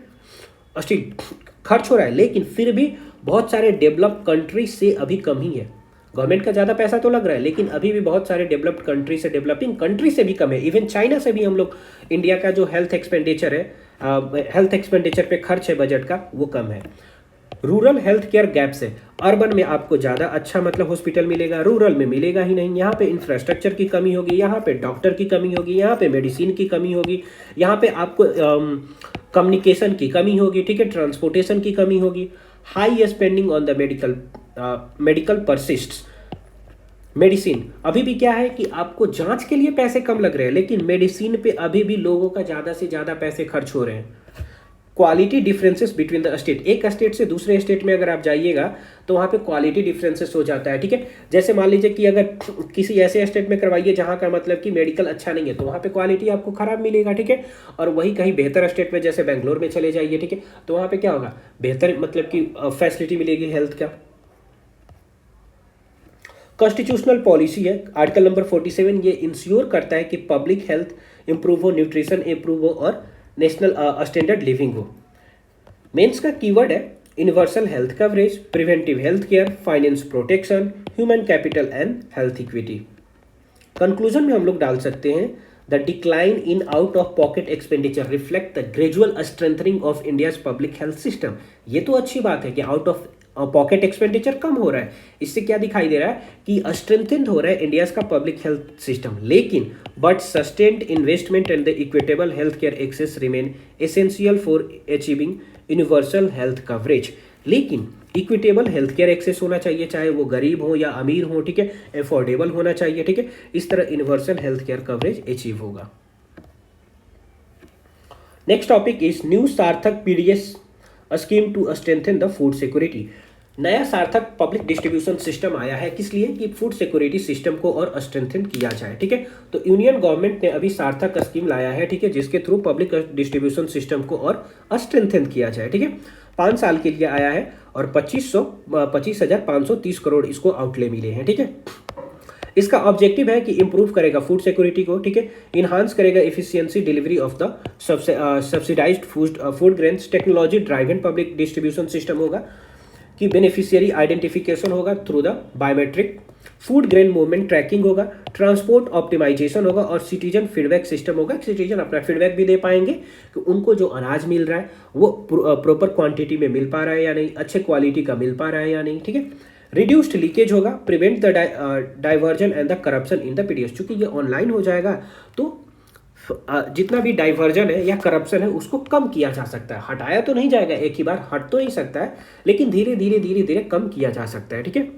खर्च हो रहा है, लेकिन फिर भी बहुत सारे डेवलप्ड कंट्री से अभी कम ही है। गवर्नमेंट का ज़्यादा पैसा तो लग रहा है, लेकिन अभी भी बहुत सारे डेवलप्ड कंट्री से, डेवलपिंग कंट्री से भी कम है। इवन चाइना से भी हम लोग, इंडिया का जो हेल्थ एक्सपेंडिचर है, हेल्थ एक्सपेंडिचर पे खर्च है बजट का, वो कम है। रूरल हेल्थ केयर गैप्स है। अर्बन में आपको ज़्यादा अच्छा मतलब हॉस्पिटल मिलेगा, रूरल में मिलेगा ही नहीं। यहाँ पे इंफ्रास्ट्रक्चर की कमी होगी, यहाँ पे डॉक्टर की कमी होगी, यहाँ पे मेडिसिन की कमी होगी, यहाँ पे आपको कम्युनिकेशन की कमी होगी, ठीक है, ट्रांसपोर्टेशन की कमी होगी। High spending on the medical persists. Medicine अभी भी क्या है कि आपको जांच के लिए पैसे कम लग रहे हैं, लेकिन मेडिसिन पे अभी भी लोगों का ज़्यादा से ज़्यादा पैसे खर्च हो रहे हैं। Quality differences between the state. एक स्टेट से दूसरे स्टेट में अगर आप जाइएगा तो वहाँ पे क्वालिटी डिफरेंसेस हो जाता है, ठीक है। जैसे मान लीजिए कि अगर किसी ऐसे स्टेट में करवाइए जहाँ का मतलब कि मेडिकल अच्छा नहीं है, तो वहाँ पे क्वालिटी आपको खराब मिलेगा, ठीक है। और वही कहीं बेहतर स्टेट में, जैसे बेंगलोर में चले जाइए, ठीक है, तो वहाँ पे क्या होगा, बेहतर मतलब कि फैसिलिटी मिलेगी हेल्थ का। कॉन्स्टिट्यूशनल पॉलिसी है, आर्टिकल नंबर 47, ये इंश्योर करता है कि पब्लिक हेल्थ इंप्रूव हो, न्यूट्रिशन इंप्रूव हो और नेशनल स्टैंडर्ड लिविंग हो। मेंस का कीवर्ड है universal health coverage, preventive health care, finance protection, human capital and health equity. Conclusion में हम लोग डाल सकते हैं the decline in out of pocket expenditure reflect the gradual strengthening of India's public health system. ये तो अच्छी बात है कि आउट ऑफ पॉकेट एक्सपेंडिचर कम हो रहा है। इससे क्या दिखाई दे रहा है कि स्ट्रेंथेंड हो रहा है इंडियाज का पब्लिक हेल्थ सिस्टम। लेकिन but sustained investment and the equitable health care access remain essential for achieving universal health coverage. लेकिन इक्विटेबल हेल्थ केयर एक्सेस होना चाहिए, चाहे वो गरीब हो या अमीर हो, ठीक है, अफोर्डेबल होना चाहिए, ठीक है। इस तरह universal health care coverage achieve होगा। Next topic is new Sarthak PDS scheme to strengthen the food security. नया सार्थक पब्लिक डिस्ट्रीब्यूशन सिस्टम आया है, किस लिए? कि फूड सिक्योरिटी सिस्टम को और स्ट्रेंथन किया जाए, ठीक है। तो यूनियन गवर्नमेंट ने अभी सार्थक स्कीम लाया है, ठीक है, जिसके थ्रू पब्लिक डिस्ट्रीब्यूशन सिस्टम को और स्ट्रेंथन किया जाए, ठीक है। 5 साल के लिए आया है और 25,530 करोड़ इसको आउटले मिले हैं, ठीक है। इसका ऑब्जेक्टिव है कि इंप्रूव करेगा फूड सिक्योरिटी को, ठीक है, इन्हांस करेगा efficiency delivery of the subsidised food grains, technology driven public distribution system होगा, कि बेनिफिशियरी आइडेंटिफिकेशन होगा through the biometric, food grain movement tracking होगा, ट्रांसपोर्ट ऑप्टिमाइजेशन होगा और सिटीजन फीडबैक सिस्टम होगा। सिटीजन अपना फीडबैक भी दे पाएंगे कि उनको जो अनाज मिल रहा है वो प्रॉपर क्वांटिटी में मिल पा रहा है या नहीं, अच्छे क्वालिटी का मिल पा रहा है या नहीं, ठीक है। रिड्यूस्ड लीकेज होगा, prevent the diversion and the corruption in the PDS. चूंकि ये ऑनलाइन हो जाएगा तो जितना भी डाइवर्जन है या करप्शन है उसको कम किया जा सकता है। हटाया तो नहीं जाएगा, एक ही बार हट तो नहीं सकता है, लेकिन धीरे धीरे कम किया जा सकता है, ठीक है।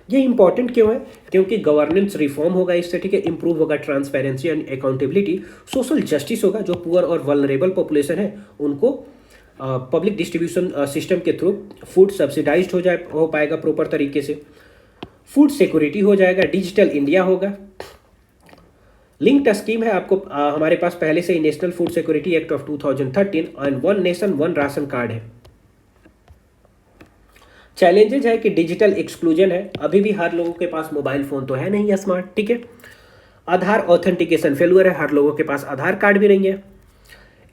ये इंपॉर्टेंट क्यों है? क्योंकि गवर्नेंस रिफॉर्म होगा इससे, ठीक है, इंप्रूव होगा transparency and accountability, social justice होगा, जो पुअर और वल्नरेबल पॉपुलेशन है उनको पब्लिक डिस्ट्रीब्यूशन सिस्टम के थ्रू फूड सब्सिडाइज्ड हो पाएगा प्रॉपर तरीके से, फूड सिक्योरिटी हो जाएगा, डिजिटल इंडिया होगा। लिंक्ड स्कीम है, आपको हमारे पास पहले से ही national food security act of 2013 and one nation one ration card है। चैलेंजेज है कि डिजिटल एक्सक्लूजन है, अभी भी हर लोगों के पास मोबाइल फोन तो है नहीं है स्मार्ट, ठीक है। आधार ऑथेंटिकेशन फेल्यूर है, हर लोगों के पास आधार कार्ड भी नहीं है।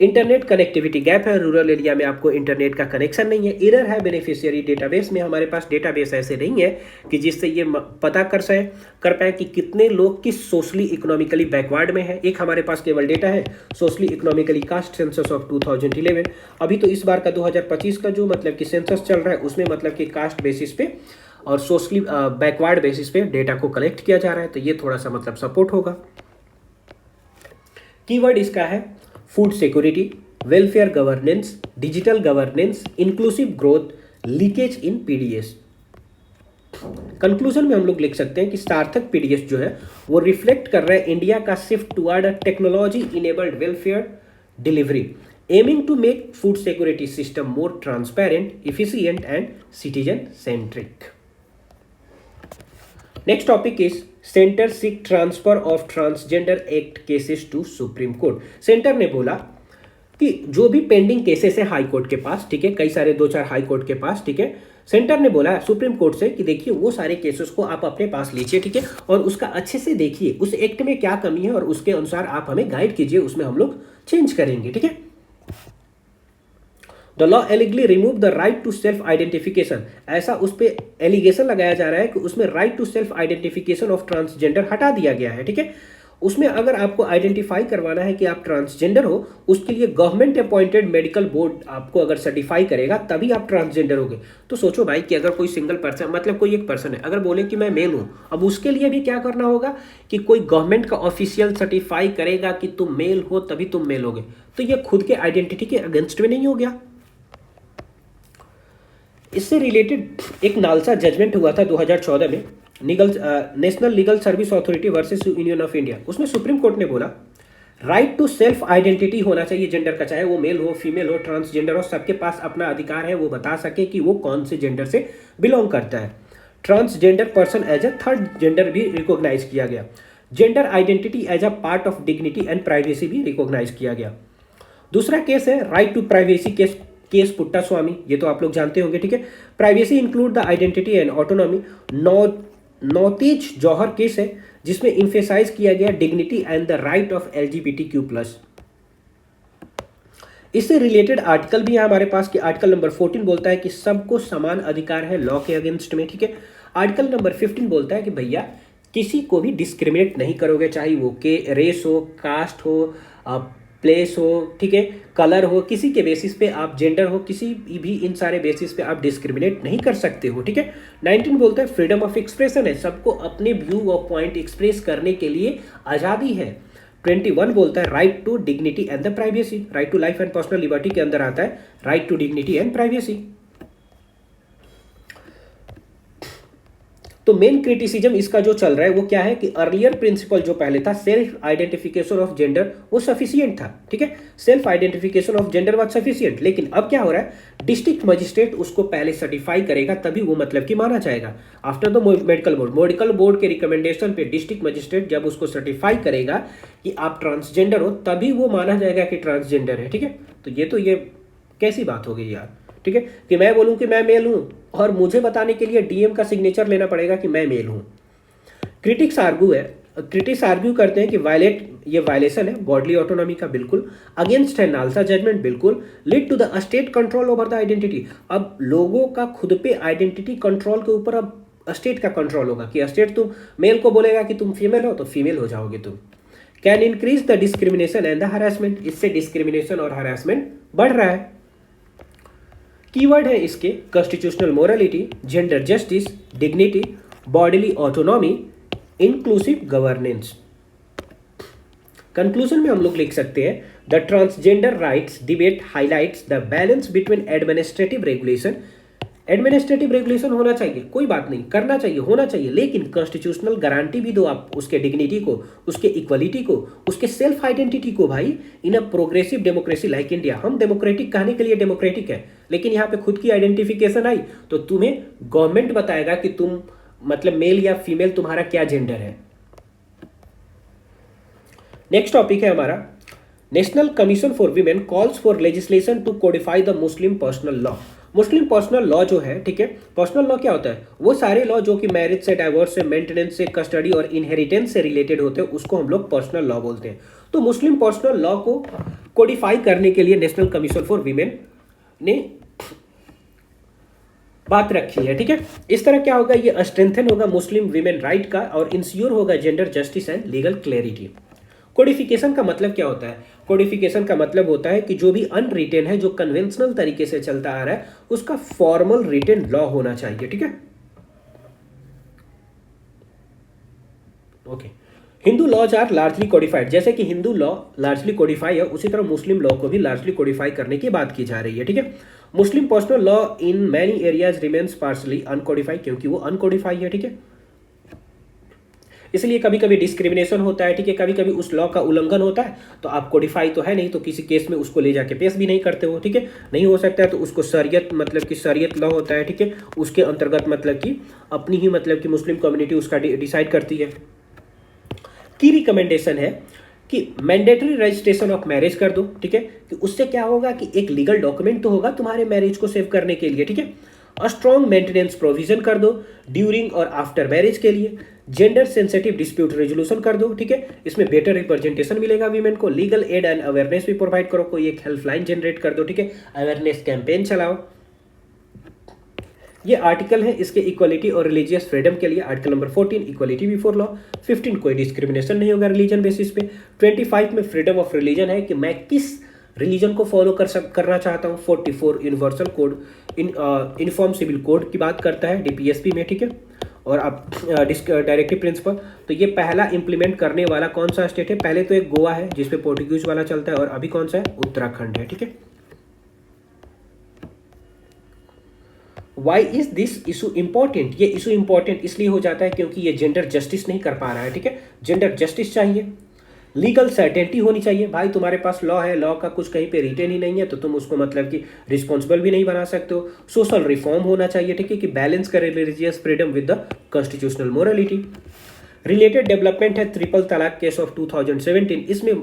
इंटरनेट कनेक्टिविटी गैप है, रूरल एरिया में आपको इंटरनेट का कनेक्शन नहीं है। एरर है बेनिफिशियरी डेटाबेस में, हमारे पास डेटाबेस ऐसे नहीं है कि जिससे ये पता कर पाए कि कितने लोग किस सोशली इकोनॉमिकली बैकवर्ड में है। एक हमारे पास केवल डेटा है socially economically caste census of 2011। अभी तो इस बार का 2025 का जो मतलब कि सेंसस चल रहा है उसमें मतलब कि कास्ट बेसिस पे और सोशली बैकवर्ड बेसिस पे डेटा को कलेक्ट किया जा रहा है, तो ये थोड़ा सा मतलब सपोर्ट होगा। कीवर्ड इसका है food security, welfare governance, digital governance, inclusive growth, leakage इन पीडीएस। कंक्लूजन में हम लोग लिख सकते हैं कि सार्थक पीडीएस जो है वो रिफ्लेक्ट कर रहा है इंडिया का shift toward a technology enabled welfare delivery, aiming to make food security system more transparent, efficient and citizen centric. Next topic is centre seek transfer of transgender act cases to supreme court. Centre ने बोला कि जो भी pending cases है high court के पास, ठीक है, कई सारे 2-4 हाई कोर्ट के पास, ठीक है, सेंटर ने बोला सुप्रीम कोर्ट से कि देखिए वो सारे केसेस को आप अपने पास लीजिए, ठीक है, और उसका अच्छे से देखिए उस एक्ट में क्या कमी है और उसके अनुसार आप हमें गाइड कीजिए, उसमें हम लोग चेंज करेंगे, ठीक है। The law allegedly remove the right to self identification, ऐसा उस पर एलिगेशन लगाया जा रहा है कि उसमें right to self identification of transgender हटा दिया गया है, ठीक है। उसमें अगर आपको आइडेंटिफाई करवाना है कि आप ट्रांसजेंडर हो, उसके लिए गवर्नमेंट अपॉइंटेड मेडिकल बोर्ड आपको अगर सर्टिफाई करेगा तभी आप ट्रांसजेंडर होगे। तो सोचो भाई कि अगर कोई सिंगल पर्सन, मतलब कोई एक पर्सन है, अगर बोले कि मैं मेल हूं, अब उसके लिए भी क्या करना होगा कि कोई गवर्नमेंट का ऑफिशियल सर्टिफाई करेगा कि तुम मेल हो तभी तुम मेल होगे। तो ये खुद के आइडेंटिटी के अगेंस्ट में नहीं हो गया। इससे रिलेटेड एक नालसा जजमेंट हुआ था 2014 में, national legal service authority versus union of India. उसमें सुप्रीम कोर्ट ने बोला राइट टू सेल्फ आइडेंटिटी होना चाहिए जेंडर का, चाहे वो मेल हो, फीमेल हो, ट्रांसजेंडर हो, सबके पास अपना अधिकार है, वो बता सके कि वो कौन से जेंडर से बिलोंग करता है। Transgender person as a third gender भी रिकॉग्नाइज किया गया। Gender identity as a part of dignity and privacy भी रिकॉग्नाइज किया गया। दूसरा केस है right to privacy case Puttaswamy, ये तो आप लोग जानते होंगे, ठीक है। Privacy include the identity and autonomy. Navtej Johar case है जिसमें इम्फेसाइज किया गया dignity and the right of LGBTQ+। इससे रिलेटेड आर्टिकल भी है हमारे पास कि आर्टिकल नंबर 14 बोलता है कि सबको समान अधिकार है लॉ के अगेंस्ट में, ठीक है। आर्टिकल नंबर 15 बोलता है कि भैया किसी को भी डिस्क्रिमिनेट नहीं करोगे, चाहे वो के रेस हो, कास्ट हो, प्लेस हो, ठीक है, कलर हो, किसी के बेसिस पे आप, जेंडर हो, किसी भी इन सारे बेसिस पे आप डिस्क्रिमिनेट नहीं कर सकते हो, ठीक है। 19 बोलता है फ्रीडम ऑफ एक्सप्रेशन है, सबको अपने व्यू और पॉइंट एक्सप्रेस करने के लिए आज़ादी है। 21 बोलता है right to dignity and the privacy, right to life and personal liberty के अंदर आता है right to dignity and privacy. तो मेन क्रिटिसिज्म इसका जो चल रहा है वो क्या है कि अर्लियर प्रिंसिपल जो पहले था सेल्फ आइडेंटिफिकेशन ऑफ जेंडर वो सफिशिएंट था, ठीक है, self identification of gender was sufficient. लेकिन अब क्या हो रहा है, डिस्ट्रिक्ट मजिस्ट्रेट उसको पहले सर्टिफाई करेगा तभी वो मतलब कि माना जाएगा। आफ्टर द मेडिकल बोर्ड के रिकमेंडेशन पे डिस्ट्रिक्ट मजिस्ट्रेट जब उसको सर्टिफाई करेगा कि आप ट्रांसजेंडर हो तभी वो माना जाएगा कि ट्रांसजेंडर है, ठीक है। तो ये कैसी बात हो गई यार, ठीक है, कि मैं बोलूं कि मैं मेल हूं और मुझे बताने के लिए डीएम का सिग्नेचर लेना पड़ेगा कि मैं मेल हूं। क्रिटिक्स आर्ग्यू करते हैं कि ये वायलेशन है बॉडली ऑटोनॉमी का, बिल्कुल अगेंस्ट है नालसा जजमेंट, बिल्कुल lead to the state control over the identity. अब लोगों का खुद पे आइडेंटिटी कंट्रोल के ऊपर अब स्टेट का कंट्रोल होगा कि स्टेट तुम मेल को बोलेगा कि तुम फीमेल हो तो फीमेल हो जाओगे तुम। Can increase the discrimination and the harassment, इससे डिस्क्रिमिनेशन और हरासमेंट बढ़ रहा है। कीवर्ड है इसके constitutional morality, gender justice, dignity, bodily autonomy, inclusive governance. Conclusion में हम लोग लिख सकते हैं the transgender rights debate highlights the balance between administrative regulation होना चाहिए, कोई बात नहीं, करना चाहिए, होना चाहिए, लेकिन कॉन्स्टिट्यूशनल गारंटी भी दो आप उसके डिग्निटी को, उसके इक्वलिटी को, उसके सेल्फ आइडेंटिटी को। भाई in a progressive democracy like India, हम डेमोक्रेटिक कहने के लिए डेमोक्रेटिक है, लेकिन यहाँ पे खुद की आइडेंटिफिकेशन आई तो तुम्हें गवर्नमेंट बताएगा कि तुम मतलब मेल या फीमेल तुम्हारा क्या जेंडर है। नेक्स्ट टॉपिक है हमारा national commission for women calls for legislation to codify the Muslim personal law. Muslim personal law जो है, ठीक है, पर्सनल लॉ क्या होता है, वो सारे लॉ जो कि मैरिज से, डाइवोर्स से, मेंटेनेंस से, कस्टडी और इनहेरिटेंस से रिलेटेड होते हैं उसको हम लोग पर्सनल लॉ बोलते हैं। तो मुस्लिम पर्सनल लॉ को कोडिफाई करने के लिए नेशनल कमीशन फॉर वीमेन ने बात रखी है, ठीक है। इस तरह क्या होगा, ये स्ट्रेंथन होगा मुस्लिम वीमेन राइट का और इंश्योर होगा gender justice and legal clarity. Codification का मतलब क्या होता है, कोडिफिकेशन का मतलब होता है कि जो भी अनरिटेन है, जो कन्वेंशनल तरीके से चलता आ रहा है, उसका फॉर्मल रिटेन लॉ होना चाहिए, ठीक है, okay. Hindu laws are largely codified, जैसे कि हिंदू लॉ लार्जली कोडिफाई है उसी तरह मुस्लिम लॉ को भी लार्जली कोडिफाई करने की बात की जा रही है, ठीक है। Muslim personal law in many areas remains partially uncodified, क्योंकि वो अनकोडिफाई है, ठीक है। इसलिए कभी कभी डिस्क्रिमिनेशन होता है, ठीक है, कभी कभी उस लॉ का उल्लंघन होता है तो आप कोडिफाई तो है नहीं, तो किसी केस में उसको ले जाके पेश भी नहीं करते हो, ठीक है, नहीं हो सकता है तो उसको शरीयत मतलब कि शरीयत लॉ होता है, ठीक है, उसके अंतर्गत मतलब कि अपनी ही मतलब कि मुस्लिम कम्युनिटी उसका डिसाइड करती है। की रिकमेंडेशन है कि मैंडेटरी रजिस्ट्रेशन ऑफ मैरिज कर दो, ठीक है, कि उससे क्या होगा कि एक लीगल डॉक्यूमेंट तो होगा तुम्हारे मैरिज को सेव करने के लिए, ठीक है। स्ट्रॉन्ग मेंटेनेंस प्रोविजन कर दो ड्यूरिंग और आफ्टर मैरिज के लिए। जेंडर सेंसिटिव डिस्प्यूट रेजोल्यूशन कर दो, ठीक है, इसमें बेटर रिप्रेजेंटेशन मिलेगा वीमेन को। लीगल एड एंड अवेयरनेस भी प्रोवाइड करो, कोई एक हेल्पलाइन जनरेट कर दो, ठीक है, अवेयरनेस कैंपेन चलाओ। ये आर्टिकल है इसके इक्वालिटी और रिलीजियस फ्रीडम के लिए। Article number 14 equality before law, 15 कोई डिस्क्रिमिनेशन नहीं होगा रिलीजन बेसिस पे, 25 में फ्रीडम ऑफ रिलीजन है कि मैं किस रिलीजन को फॉलो करना चाहता हूँ, 44 universal code uniform civil code की बात करता है डीपीएसपी में, ठीक है। और आप डायरेक्टिव प्रिंसिपल, तो ये पहला इंप्लीमेंट करने वाला कौन सा स्टेट है, पहले तो एक गोवा है जिसपे पोर्टुगीज वाला चलता है और अभी कौन सा है, उत्तराखंड है, ठीक है। Why is this issue important, ये इशू इंपॉर्टेंट इसलिए हो जाता है क्योंकि ये जेंडर जस्टिस नहीं कर पा रहा है, ठीक है, जेंडर जस्टिस चाहिए। लीगल सर्टेनिटी होनी चाहिए, भाई तुम्हारे पास लॉ है, लॉ का कुछ कहीं पे रिटेन ही नहीं है तो तुम उसको मतलब कि रिस्पॉन्सिबल भी नहीं बना सकते हो। सोशल रिफॉर्म होना चाहिए, ठीक है, कि बैलेंस करे religious freedom with the constitutional morality. Related development है ट्रिपल तलाक केस ऑफ 2017, इसमें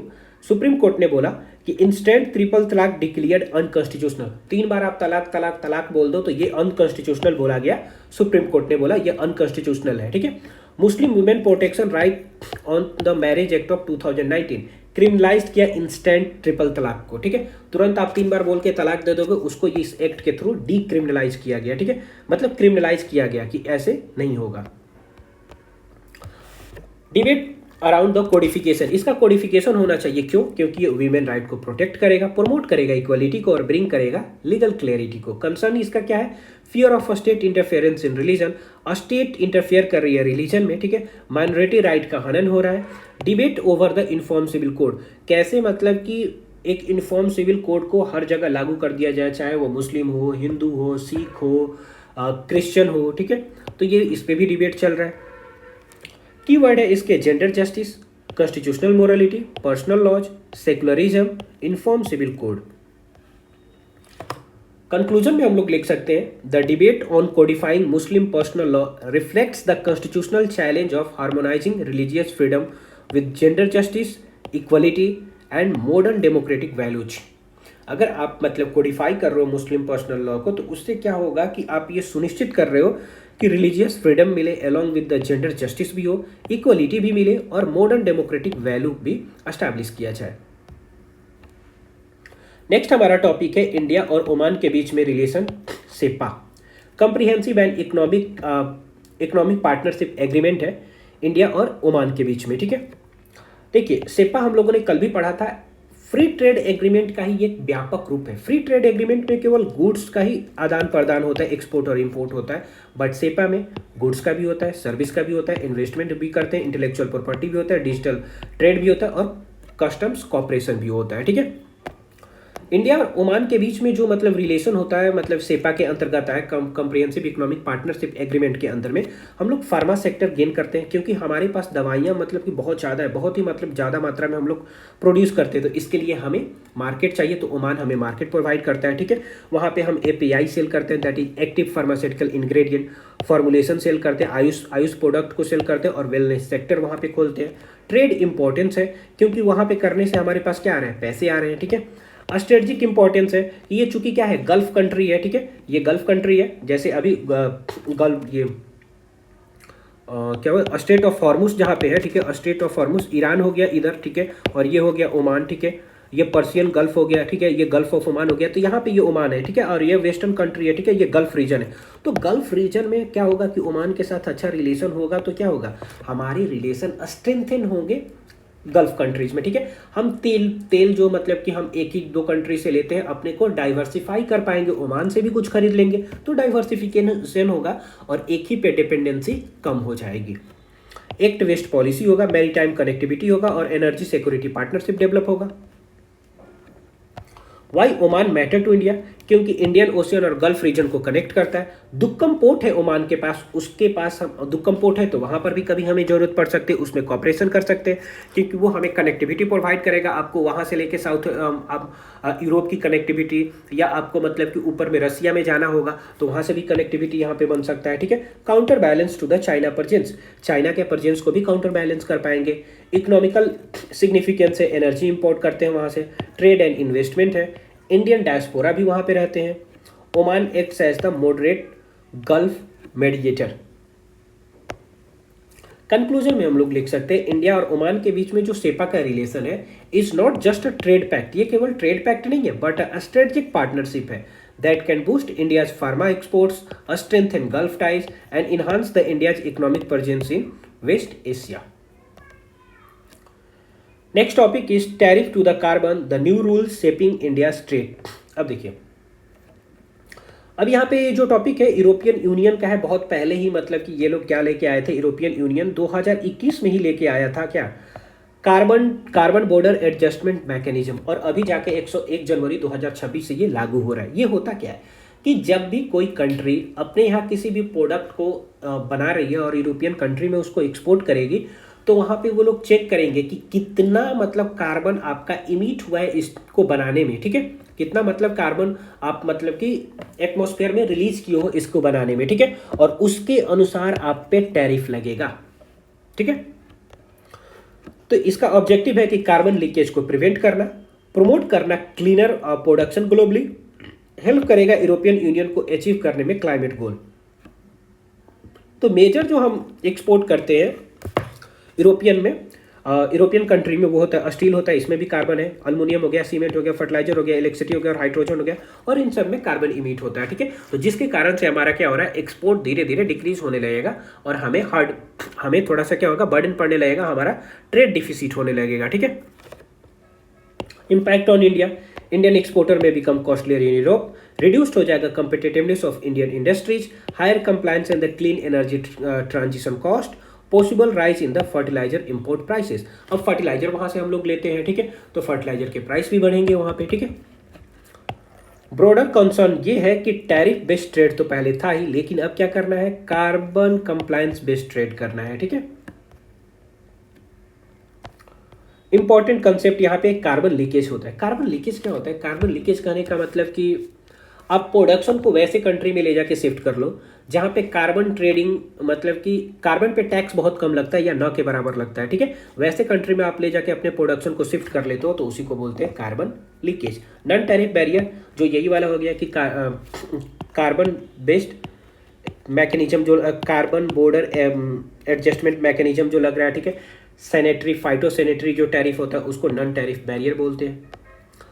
सुप्रीम कोर्ट ने बोला कि इंस्टेंट ट्रिपल तलाक डिक्लेयर्ड अनकॉन्स्टिट्यूशनल, 3 बार आप तलाक तलाक तलाक बोल दो तो ये अनकॉन्स्टिट्यूशनल बोला गया, सुप्रीम कोर्ट ने बोला ये अनकॉन्स्टिट्यूशनल है, ठीक है। Muslim women protection right on the marriage act of 2019 criminalise किया इंस्टेंट ट्रिपल तलाक को, ठीक है, तुरंत आप 3 बार बोल के तलाक दे दोगे उसको इस एक्ट के थ्रू डीक्रिमिनलाइज किया गया, ठीक है, मतलब क्रिमिनलाइज किया गया कि ऐसे नहीं होगा। डिबेट अराउंड द कोडिफिकेशन, इसका कोडिफिकेशन होना चाहिए, क्यों, क्योंकि ये वीमेन राइट को प्रोटेक्ट करेगा, प्रमोट करेगा इक्वालिटी को और ब्रिंग करेगा लीगल क्लैरिटी को। कंसर्न इसका क्या है, fear of state interference in religion, state interfere कर रही है रिलीजन में, ठीक है, माइनॉरिटी राइट का हनन हो रहा है। Debate over the uniform civil code, कैसे मतलब कि एक इन्फॉर्म सिविल कोड को हर जगह लागू कर दिया जाए, चाहे वो मुस्लिम हो, हिंदू हो, सिख हो, क्रिश्चियन हो, ठीक है, तो ये इस पर भी डिबेट चल रहा है। कीवर्ड है इसके gender justice, constitutional morality, personal laws, secularism, uniform civil code. Conclusion में हम लोग लिख सकते हैं the debate on codifying Muslim personal law reflects the constitutional challenge of harmonising religious freedom with gender justice, equality and modern democratic values. अगर आप मतलब Codify कर रहे हो मुस्लिम पर्सनल लॉ को तो उससे क्या होगा कि आप ये सुनिश्चित कर रहे हो कि रिलीजियस फ्रीडम मिले, along with the gender justice भी हो, इक्वलिटी भी मिले और मॉडर्न डेमोक्रेटिक वैल्यू भी एस्टैब्लिश किया जाए। नेक्स्ट हमारा टॉपिक है इंडिया और ओमान के बीच में relation, CEPA, comprehensive and economic partnership agreement है इंडिया और ओमान के बीच में, ठीक है। देखिए सेपा हम लोगों ने कल भी पढ़ा था, फ्री ट्रेड एग्रीमेंट का ही एक व्यापक रूप है। फ्री ट्रेड एग्रीमेंट में केवल गुड्स का ही आदान प्रदान होता है, एक्सपोर्ट और इंपोर्ट होता है, बट सेपा में गुड्स का भी होता है, सर्विस का भी होता है, इन्वेस्टमेंट भी करते हैं, इंटेलेक्चुअल प्रॉपर्टी भी होता है, डिजिटल ट्रेड भी होता है और कस्टम्स कॉपरेशन भी होता है, ठीक है। इंडिया और ओमान के बीच में जो मतलब रिलेशन होता है, मतलब सेपा के अंतर्गत है, कंप्रिहेंसिव इकोनॉमिक पार्टनरशिप एग्रीमेंट के अंदर में हम लोग फार्मा सेक्टर गेन करते हैं, क्योंकि हमारे पास दवाइयाँ मतलब कि बहुत ज़्यादा है, बहुत ही मतलब ज़्यादा मात्रा में हम लोग प्रोड्यूस करते हैं, तो इसके लिए हमें मार्केट चाहिए, तो ओमान हमें मार्केट प्रोवाइड करता है, ठीक है। वहाँ पर हम API सेल करते हैं, that is active pharmaceutical ingredient, formulation sell करते हैं, आयुष प्रोडक्ट को सेल करते हैं और वेलनेस सेक्टर वहाँ पे खोलते हैं। ट्रेड इंपॉर्टेंस है क्योंकि वहाँ पे करने से हमारे पास क्या आ रहे हैं, पैसे आ रहे हैं, ठीक है। स्ट्रेटजिक इंपॉर्टेंस है, ये चूंकि क्या है, गल्फ कंट्री है, ठीक है, ये गल्फ कंट्री है, जैसे अभी गल्फ ये क्या हुआ, स्टेट ऑफ हॉर्मुज जहाँ पे है, ठीक है, स्टेट ऑफ हॉर्मुज ईरान हो गया इधर, ठीक है, और ये हो गया ओमान, ठीक है, ये पर्सियन गल्फ हो गया, ठीक है, ये गल्फ ऑफ ओमान हो गया, तो यहाँ पे ये ओमान है, ठीक है, और ये वेस्टर्न कंट्री है, ठीक है, ये गल्फ रीजन है। तो गल्फ रीजन में क्या होगा कि ओमान के साथ अच्छा रिलेशन होगा तो क्या होगा, हमारे रिलेशन स्ट्रेंथन होंगे गल्फ कंट्रीज में, ठीक है। हम तेल जो मतलब कि हम एक ही दो कंट्री से लेते हैं, अपने को डाइवर्सिफाई कर पाएंगे, ओमान से भी कुछ खरीद लेंगे तो डाइवर्सिफिकेशन होगा और एक ही पे डिपेंडेंसी कम हो जाएगी। एक्ट वेस्ट पॉलिसी होगा, मैरीटाइम कनेक्टिविटी होगा और एनर्जी सिक्योरिटी पार्टनरशिप डेवलप होगा। Why Oman matter to India, क्योंकि इंडियन ओशियन और गल्फ रीजन को कनेक्ट करता है। दुक्कम पोर्ट है ओमान के पास, उसके पास हम दुक्कम पोर्ट है तो वहाँ पर भी कभी हमें जरूरत पड़ सकती है, उसमें कॉपरेशन कर सकते हैं क्योंकि वो हमें कनेक्टिविटी प्रोवाइड करेगा। आपको वहाँ से लेके साउथ यूरोप की कनेक्टिविटी, या आपको मतलब कि ऊपर में रसिया में जाना होगा तो वहाँ से भी कनेक्टिविटी यहाँ पे बन सकता है, ठीक है। Counterbalance to the China presence, China के परजेंस को भी काउंटर बैलेंस कर पाएंगे। इकोनॉमिकल सिग्निफिकेंस है, एनर्जी इंपोर्ट करते हैं वहाँ से। ट्रेड एंड इन्वेस्टमेंट है, इंडियन डायस्पोरा भी वहाँ पे रहते हैं। Oman acts as the moderate Gulf mediator. Conclusion में हम लोग लिख सकते हैं इंडिया और ओमान के बीच में जो सेपा का रिलेशन है is not just a trade pact, ये केवल ट्रेड पैक्ट नहीं है बट अ स्ट्रेटेजिक पार्टनरशिप है that can boost India's pharma exports, strengthen Gulf ties and enhance the India's economic presence in West Asia. Next topic is tariff to the carbon, the new rules shaping India trade. अब देखिए, अब यहाँ पे जो topic है European union का है, बहुत पहले ही मतलब कि ये लोग क्या लेके आए थे, यूरोपियन यूनियन 2021 में ही लेके आया था क्या, कार्बन बॉर्डर एडजस्टमेंट मैकेनिज्म, और अभी जाके 101 जनवरी 2026 से ये लागू हो रहा है। ये होता क्या है कि जब भी कोई कंट्री अपने यहाँ किसी भी प्रोडक्ट को बना रही है और यूरोपियन कंट्री में उसको एक्सपोर्ट करेगी तो वहाँ पे वो लोग चेक करेंगे कि कितना मतलब कार्बन आपका इमिट हुआ है इसको बनाने में, ठीक है, कितना मतलब कार्बन आप मतलब कि एटमॉस्फेयर में रिलीज किए हो इसको बनाने में, ठीक है, और उसके अनुसार आप पे टैरिफ लगेगा, ठीक है। तो इसका ऑब्जेक्टिव है कि कार्बन लीकेज को प्रिवेंट करना, प्रमोट करना क्लीनर प्रोडक्शन ग्लोबली, हेल्प करेगा यूरोपियन यूनियन को अचीव करने में क्लाइमेट गोल। तो मेजर जो हम एक्सपोर्ट करते हैं यूरोपियन में, यूरोपियन कंट्री में वो होता है स्टील होता है, इसमें भी कार्बन है, अल्युमिनियम हो गया, सीमेंट हो गया, फर्टिलाइजर हो गया, इलेक्ट्रिसिटी हो गया और हाइड्रोजन हो गया, और इन सब में कार्बन इमिट होता है, ठीक है। तो जिसके कारण से हमारा क्या हो रहा है, एक्सपोर्ट धीरे धीरे डिक्रीज होने लगेगा और हमें थोड़ा सा क्या होगा, बर्डन पड़ने लगेगा, हमारा ट्रेड डिफिसिट होने लगेगा, ठीक है। Impact on India, Indian exporter may become costlier in Europe, reduced हो जाएगा competitiveness of Indian industries, higher compliance in the clean energy transition cost, possible rise in the fertiliser import prices. अब fertiliser वहां से हम लोग लेते हैं, ठीक है, तो फर्टिलाइजर के प्राइस भी बढ़ेंगे वहां पे, ठीक है। ब्रॉडर कंसर्न ये है कि टैरिफ बेस्ड ट्रेड तो पहले था ही, लेकिन अब क्या करना है, कार्बन कंप्लायंस बेस्ड ट्रेड करना है, ठीक है। इंपॉर्टेंट कंसेप्ट यहाँ पे कार्बन लीकेज होता है। कार्बन लीकेज क्या होता है, कार्बन लीकेज कहने का मतलब कि आप प्रोडक्शन को वैसे कंट्री में ले जाके शिफ्ट कर लो जहाँ पे कार्बन ट्रेडिंग मतलब कि कार्बन पे टैक्स बहुत कम लगता है या न के बराबर लगता है, ठीक है, वैसे कंट्री में आप ले जाके अपने प्रोडक्शन को शिफ्ट कर लेते हो तो उसी को बोलते हैं carbon leakage. Non tariff barrier जो यही वाला हो गया कि कार्बन बेस्ड मैकेनिज्म जो कार्बन बॉर्डर एडजस्टमेंट मैकेनिज्म जो लग रहा है, ठीक है, सैनिटरी फाइटो सैनिटरी जो टैरिफ होता है उसको नॉन टैरिफ बैरियर बोलते हैं।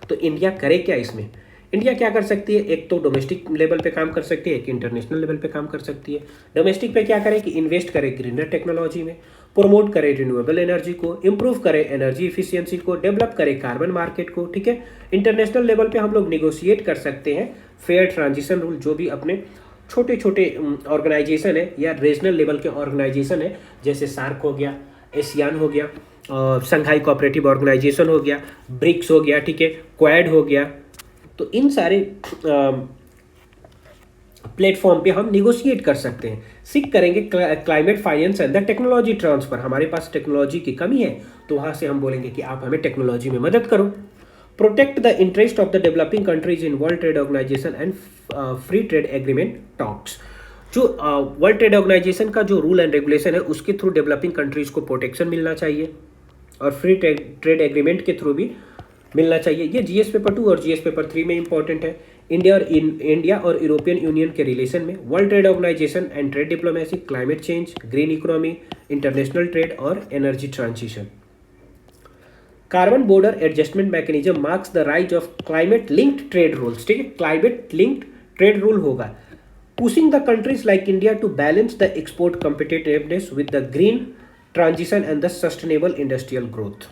तो इंडिया करे क्या इसमें, इंडिया क्या कर सकती है, एक तो डोमेस्टिक लेवल पे काम कर सकती है, एक इंटरनेशनल लेवल पे काम कर सकती है। डोमेस्टिक पे क्या करे कि इन्वेस्ट करे ग्रीनर टेक्नोलॉजी में, प्रमोट करे रिन्यूएबल एनर्जी को, इंप्रूव करे एनर्जी इफिशियंसी को, डेवलप करे कार्बन मार्केट को, ठीक है। इंटरनेशनल लेवल पे हम लोग निगोशिएट कर सकते हैं फेयर ट्रांजिशन रूल, जो भी अपने छोटे छोटे ऑर्गेनाइजेशन है या रीजनल लेवल के ऑर्गेनाइजेशन है, जैसे सार्क हो गया, एशियान हो गया, संघाई कोऑपरेटिव ऑर्गेनाइजेशन हो गया, ब्रिक्स हो गया, ठीक है, क्वाड हो गया, तो इन सारे प्लेटफॉर्म पे हम निगोशिएट कर सकते हैं। सीख करेंगे climate finance and the technology transfer, हमारे पास टेक्नोलॉजी की कमी है तो वहाँ से हम बोलेंगे कि आप हमें टेक्नोलॉजी में मदद करो। Protect the interest of the developing countries in World trade organisation and free trade agreement talks, जो वर्ल्ड ट्रेड ऑर्गेनाइजेशन का जो रूल एंड रेगुलेशन है उसके थ्रू डेवलपिंग कंट्रीज को प्रोटेक्शन मिलना चाहिए और फ्री ट्रेड एग्रीमेंट के थ्रू भी मिलना चाहिए। ये जीएस पेपर 2 और जीएस पेपर 3 में इंपॉर्टेंट है। इंडिया और यूरोपियन यूनियन के रिलेशन में world trade organisation and trade diplomacy, climate change, green economy, international trade और energy transition. Carbon border adjustment mechanism marks the rise of climate linked trade rules, ठीक है, climate linked trade rule होगा, pushing the countries like India to balance the export competitiveness with the green transition and the sustainable industrial growth.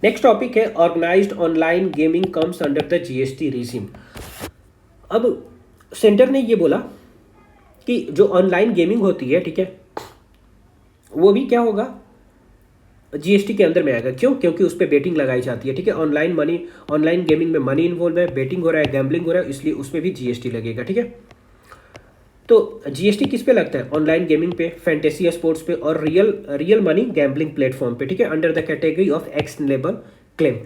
Next topic है organised online gaming comes under the GST regime. अब centre ने ये बोला कि जो online gaming होती है, ठीक है, वो भी क्या होगा, जीएसटी के अंदर में आएगा। क्यों? क्योंकि उस पर बेटिंग लगाई जाती है, ठीक है। ऑनलाइन गेमिंग में मनी इन्वॉल्व है, बेटिंग हो रहा है, गैम्बलिंग हो रहा है, इसलिए उसमें भी जीएसटी लगेगा, ठीक है। तो जीएसटी किस पे लगता है? ऑनलाइन गेमिंग पे, फैंटेसी स्पोर्ट्स पे और रियल मनी गैम्बलिंग प्लेटफॉर्म पे, ठीक है, under the category of actionable claim.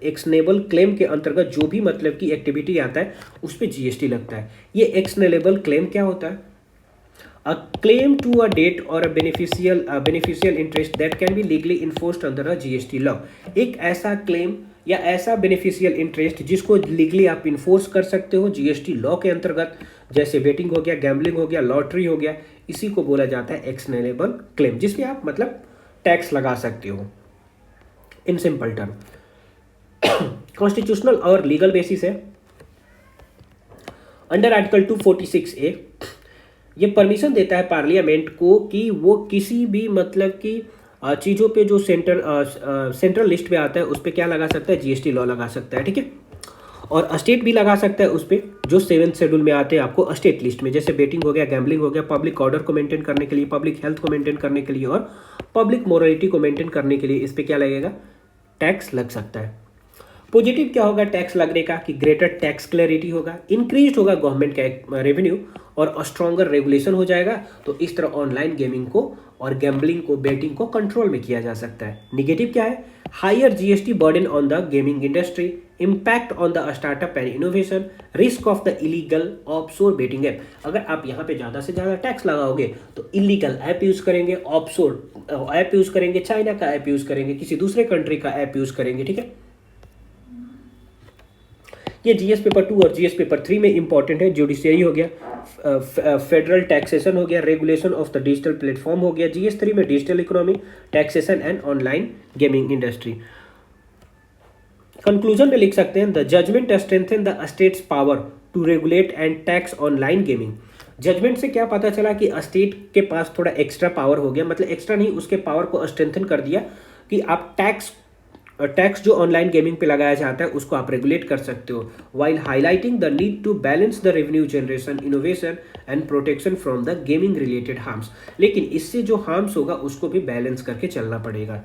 Actionable claim के अंतर्गत जो भी मतलब की एक्टिविटी आता है उस पर जीएसटी लगता है। ये एक्शनेबल क्लेम क्या होता है? A claim to a debt or a beneficial interest that can be legally enforced under a GST law। एक ऐसा क्लेम या ऐसा बेनिफिशियल इंटरेस्ट जिसको लीगली आप इन्फोर्स कर सकते हो जीएसटी लॉ के अंतर्गत, जैसे बेटिंग हो गया, गैम्बलिंग हो गया, लॉटरी हो गया, इसी को बोला जाता है एक्शनेबल क्लेम, जिसपे आप मतलब टैक्स लगा सकते हो इन सिंपल टर्म। कॉन्स्टिट्यूशनल और लीगल बेसिस है अंडर आर्टिकल 246A। ये परमिशन देता है पार्लियामेंट को कि वो किसी भी मतलब की चीज़ों पे जो सेंट्रल लिस्ट पे आता है उस पर क्या लगा सकता है? जीएसटी लॉ लगा सकता है, ठीक है। और स्टेट भी लगा सकता है उस पर, जो 7th शेड्यूल में आते हैं आपको स्टेट लिस्ट में, जैसे बेटिंग हो गया, गैम्बलिंग हो गया, पब्लिक ऑर्डर को मेंटेन करने के लिए, पब्लिक हेल्थ को मेंटेन करने के लिए और पब्लिक मोरालिटी को मेंटेन करने के लिए इस पर क्या लगेगा? टैक्स लग सकता है। पॉजिटिव क्या होगा टैक्स लगने का? कि ग्रेटर टैक्स क्लैरिटी होगा, इंक्रीज होगा गवर्नमेंट का रेवेन्यू और स्ट्रॉन्गर रेगुलेशन हो जाएगा। तो इस तरह ऑनलाइन गेमिंग को और गैम्बलिंग को, बेटिंग को कंट्रोल में किया जा सकता है। निगेटिव क्या है? Higher GST burden on the gaming industry, impact on the startup and innovation, risk of the illegal offshore betting app. अगर आप यहाँ पे ज़्यादा से ज़्यादा टैक्स लगाओगे तो इलीगल ऐप यूज़ करेंगे, ऑफशोर ऐप यूज़ करेंगे, चाइना का ऐप यूज़ करेंगे, किसी दूसरे कंट्री का ऐप यूज़ करेंगे, ठीक है। ये जीएस पेपर 2 और जीएस पेपर 3 में इंपॉर्टेंट है। जुडिशियरी हो गया, फेडरल टैक्सेशन हो गया, regulation of the digital platform हो गया, जीएस 3 में digital economy, taxation and online gaming industry. Conclusion में लिख सकते हैं the judgement strengthen the states power to regulate and tax online gaming. Judgement से क्या पता चला कि स्टेट के पास थोड़ा एक्स्ट्रा पावर हो गया, मतलब एक्स्ट्रा नहीं, उसके पावर को स्ट्रेंथन कर दिया कि आप टैक्स जो ऑनलाइन गेमिंग पे लगाया जाता है उसको आप रेगुलेट कर सकते हो, while highlighting the need to balance the revenue generation, innovation and protection from the gaming related harms. लेकिन इससे जो हार्म्स होगा उसको भी बैलेंस करके चलना पड़ेगा।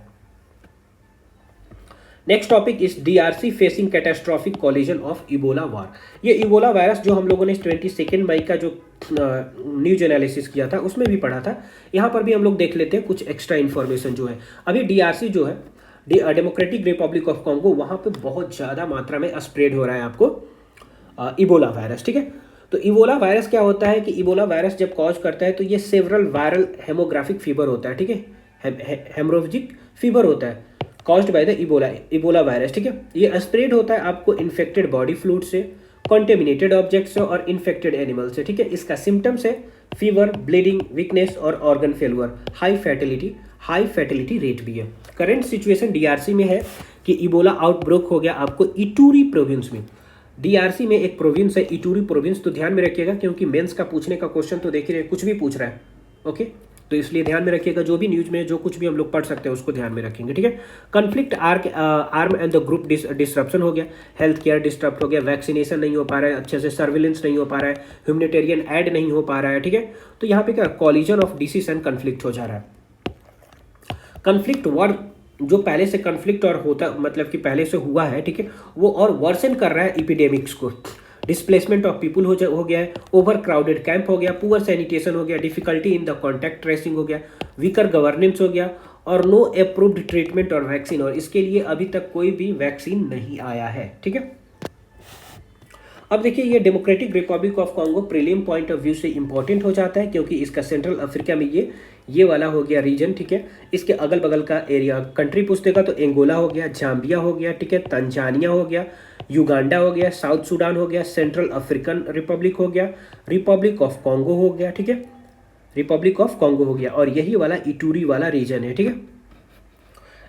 Next topic is DRC facing catastrophic collision of Ebola war. ये इबोला वायरस जो हम लोगों ने 22 मई का जो न्यूज एनालिसिस किया था उसमें भी पढ़ा था, यहाँ पर भी हम लोग देख लेते हैं कुछ एक्स्ट्रा इन्फॉर्मेशन जो है। अभी डीआरसी जो है, डेमोक्रेटिक रिपब्लिक ऑफ कॉन्गो, वहाँ पे बहुत ज़्यादा मात्रा में स्प्रेड हो रहा है आपको इबोला वायरस, ठीक है। तो इबोला वायरस क्या होता है कि इबोला वायरस जब कॉज करता है तो ये सेवरल वायरल हेमोग्राफिक फीवर होता है, ठीक है, हेमोरेजिक फीवर होता है caused by the Ebola virus, ठीक है। ये स्प्रेड होता है आपको इन्फेक्टेड बॉडी फ्लूइड से, कॉन्टेमिनेटेड ऑब्जेक्ट से और इन्फेक्टेड एनिमल से, ठीक है। इसका सिम्टम्स है फीवर, ब्लीडिंग, वीकनेस और organ failure, high fatality rate भी है। करंट सिचुएशन डीआरसी में है कि इबोला आउटब्रेक हो गया आपको इटूरी प्रोविंस में। डीआरसी में एक प्रोविंस है इटूरी प्रोविंस, तो ध्यान में रखिएगा क्योंकि मेंस का पूछने का क्वेश्चन तो देखिए कुछ भी पूछ रहा है, ओके, तो इसलिए ध्यान में रखिएगा, जो भी न्यूज में जो कुछ भी हम लोग पढ़ सकते हैं उसको ध्यान में रखेंगे, ठीक है। Conflict arm and the group disruption हो गया, हेल्थ केयर डिस्टर्ब हो गया, वैक्सीनेशन नहीं हो पा रहा है अच्छे से, सर्विलेंस नहीं हो पा रहा है, ह्यूमैनिटेरियन एड नहीं हो पा रहा है, ठीक है। तो यहाँ पे क्या collision of disease and conflict हो जा रहा है। कन्फ्लिक्ट वॉर जो पहले से कन्फ्लिक्ट और होता मतलब कि पहले से हुआ है, ठीक है, वो और वर्सन कर रहा है इपिडेमिक्स को। डिस्प्लेसमेंट ऑफ पीपल हो गया है, ओवर क्राउडेड कैंप हो गया, पुअर सैनिटेशन हो गया, difficulty in the contact tracing हो गया, वीकर गवर्नेंस हो गया और नो अप्रूव्ड ट्रीटमेंट और वैक्सीन, और इसके लिए अभी तक कोई भी वैक्सीन नहीं आया है, ठीक है। अब देखिए ये democratic Republic of Congo prelim point of view से इंपॉर्टेंट हो जाता है क्योंकि इसका सेंट्रल अफ्रीका में ये वाला हो गया रीजन, ठीक है। इसके अगल बगल का एरिया कंट्री पूछतेगा तो एंगोला हो गया, जाम्बिया हो गया, ठीक है, तंजानिया हो गया, युगांडा हो गया, साउथ सूडान हो गया, सेंट्रल अफ्रीकन रिपब्लिक हो गया, रिपब्लिक ऑफ कॉन्गो हो गया, ठीक है, रिपब्लिक ऑफ कॉन्गो हो गया, और यही वाला इटूरी वाला रीजन है, ठीक है।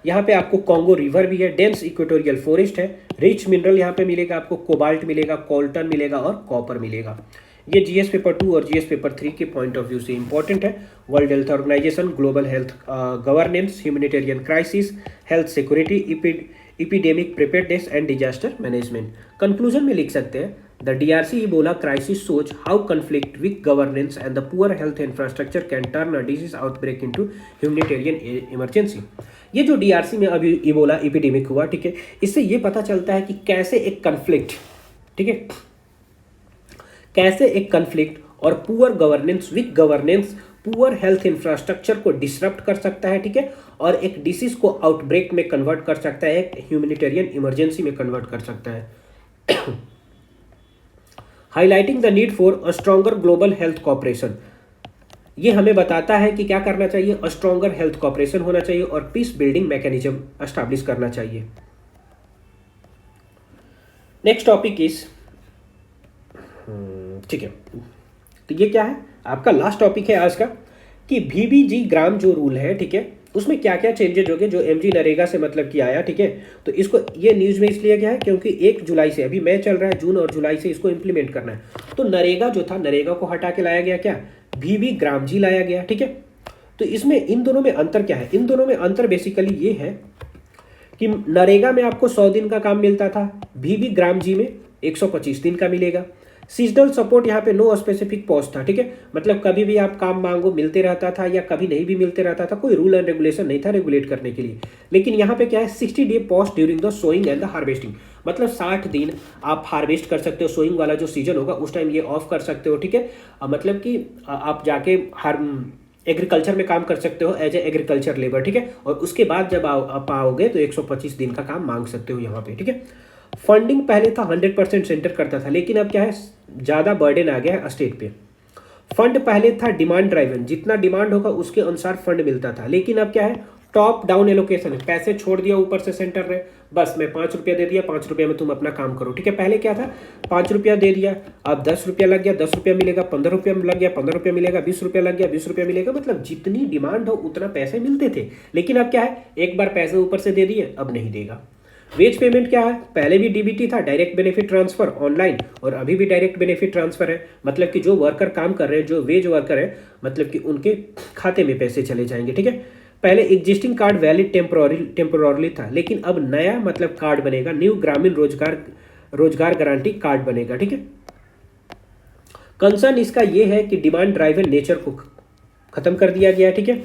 यहाँ पे आपको कॉन्गो रिवर भी है, डेंस इक्वेटोरियल फॉरेस्ट है, रिच मिनरल यहाँ पे मिलेगा आपको, कोबाल्ट मिलेगा, कोल्टन मिलेगा और कॉपर मिलेगा। ये जीएस पेपर 2 और जीएस पेपर 3 के पॉइंट ऑफ व्यू से इंपॉर्टेंट है। World Health Organization, global health governance, humanitarian crisis, health security, epidemic preparedness and disaster management. Conclusion में लिख सकते हैं the DRC Ebola crisis shows how conflict, weak governance and the poor health infrastructure can turn a disease outbreak into humanitarian emergency. ये जो DRC में अभी Ebola epidemic हुआ, ठीक है, इससे ये पता चलता है कि कैसे एक कन्फ्लिक्ट, ठीक है, कैसे एक कन्फ्लिक्ट और poor governance, weak governance, poor health infrastructure को डिसरप्ट कर सकता है, ठीक है, और एक डिसीज को आउटब्रेक में कन्वर्ट कर सकता है, एक ह्यूमैनिटेरियन इमरजेंसी में कन्वर्ट कर सकता है। Highlighting the need for a stronger global health cooperation, ये हमें बताता है कि क्या करना चाहिए, अ स्ट्रॉन्गर हेल्थ कॉपरेशन होना चाहिए और पीस बिल्डिंग मैकेनिज्म एस्टैब्लिश करना चाहिए। नेक्स्ट टॉपिक इज, ठीक है, तो ये क्या है, आपका लास्ट टॉपिक है आज का कि VBG ग्राम जो रूल है, ठीक है, उसमें क्या क्या चेंजेज हो गए जो MG नरेगा से मतलब कि आया, ठीक है। तो इसको ये न्यूज़ में इसलिए क्या है क्योंकि 1 जुलाई से, अभी मई चल रहा है, जून और जुलाई से इसको इंप्लीमेंट करना है। तो नरेगा जो था, नरेगा को हटा के लाया गया क्या, VB ग्राम जी लाया गया, ठीक है। तो इसमें इन दोनों में अंतर क्या है, इन दोनों में अंतर बेसिकली ये है कि नरेगा में आपको 100 दिन का काम मिलता था, VB ग्राम जी में 125 दिन का मिलेगा। सीजनल सपोर्ट यहाँ पे नो स्पेसिफिक पॉज था, ठीक है, मतलब कभी भी आप काम मांगो मिलते रहता था या कभी नहीं भी मिलते रहता था, कोई रूल एंड रेगुलेशन नहीं था रेगुलेट करने के लिए। लेकिन यहाँ पे क्या है, 60 day pause during the sowing and the harvesting, मतलब 60 दिन आप हार्वेस्ट कर सकते हो, सोइंग वाला जो सीजन होगा उस टाइम ये ऑफ कर सकते हो, ठीक है। मतलब कि आप जाके हर एग्रीकल्चर में काम कर सकते हो एज ए एग्रीकल्चर लेबर, ठीक है, और उसके बाद जब आप आओगे तो 125 दिन का काम मांग सकते हो यहाँ पे, ठीक है। फंडिंग पहले था 100% सेंटर करता था, लेकिन अब क्या है, ज़्यादा बर्डन आ गया है स्टेट पे। फंड पहले था डिमांड ड्राइवन, जितना डिमांड होगा उसके अनुसार फंड मिलता था, लेकिन अब क्या है, टॉप डाउन एलोकेशन है, पैसे छोड़ दिया ऊपर से सेंटर ने, बस मैं 5 रुपया दे दिया, 5 रुपया में तुम अपना काम करो, ठीक है। पहले क्या था, 5 रुपया दे दिया, अब 10 रुपया लग गया, 10 रुपया मिलेगा, 15 रुपया लग गया, 15 रुपया मिलेगा, 20 रुपया लग गया, 20 रुपया मिलेगा, मतलब जितनी डिमांड हो उतना पैसे मिलते थे। लेकिन अब क्या है, एक बार पैसे ऊपर से दे दिए, अब नहीं देगा। वेज पेमेंट क्या है, पहले भी DBT था, डायरेक्ट बेनिफिट ट्रांसफर ऑनलाइन, और अभी भी डायरेक्ट बेनिफिट ट्रांसफर है, मतलब कि जो वर्कर काम कर रहे हैं, जो वेज वर्कर है, मतलब कि उनके खाते में पैसे चले जाएंगे, ठीक है। पहले एग्जिस्टिंग कार्ड वैलिड टेम्पोरली था, लेकिन अब नया मतलब कार्ड बनेगा, न्यू ग्रामीण रोजगार गारंटी कार्ड बनेगा, ठीक है। कंसर्न इसका यह है कि डिमांड ड्राइवन नेचर को खत्म कर दिया गया, ठीक है।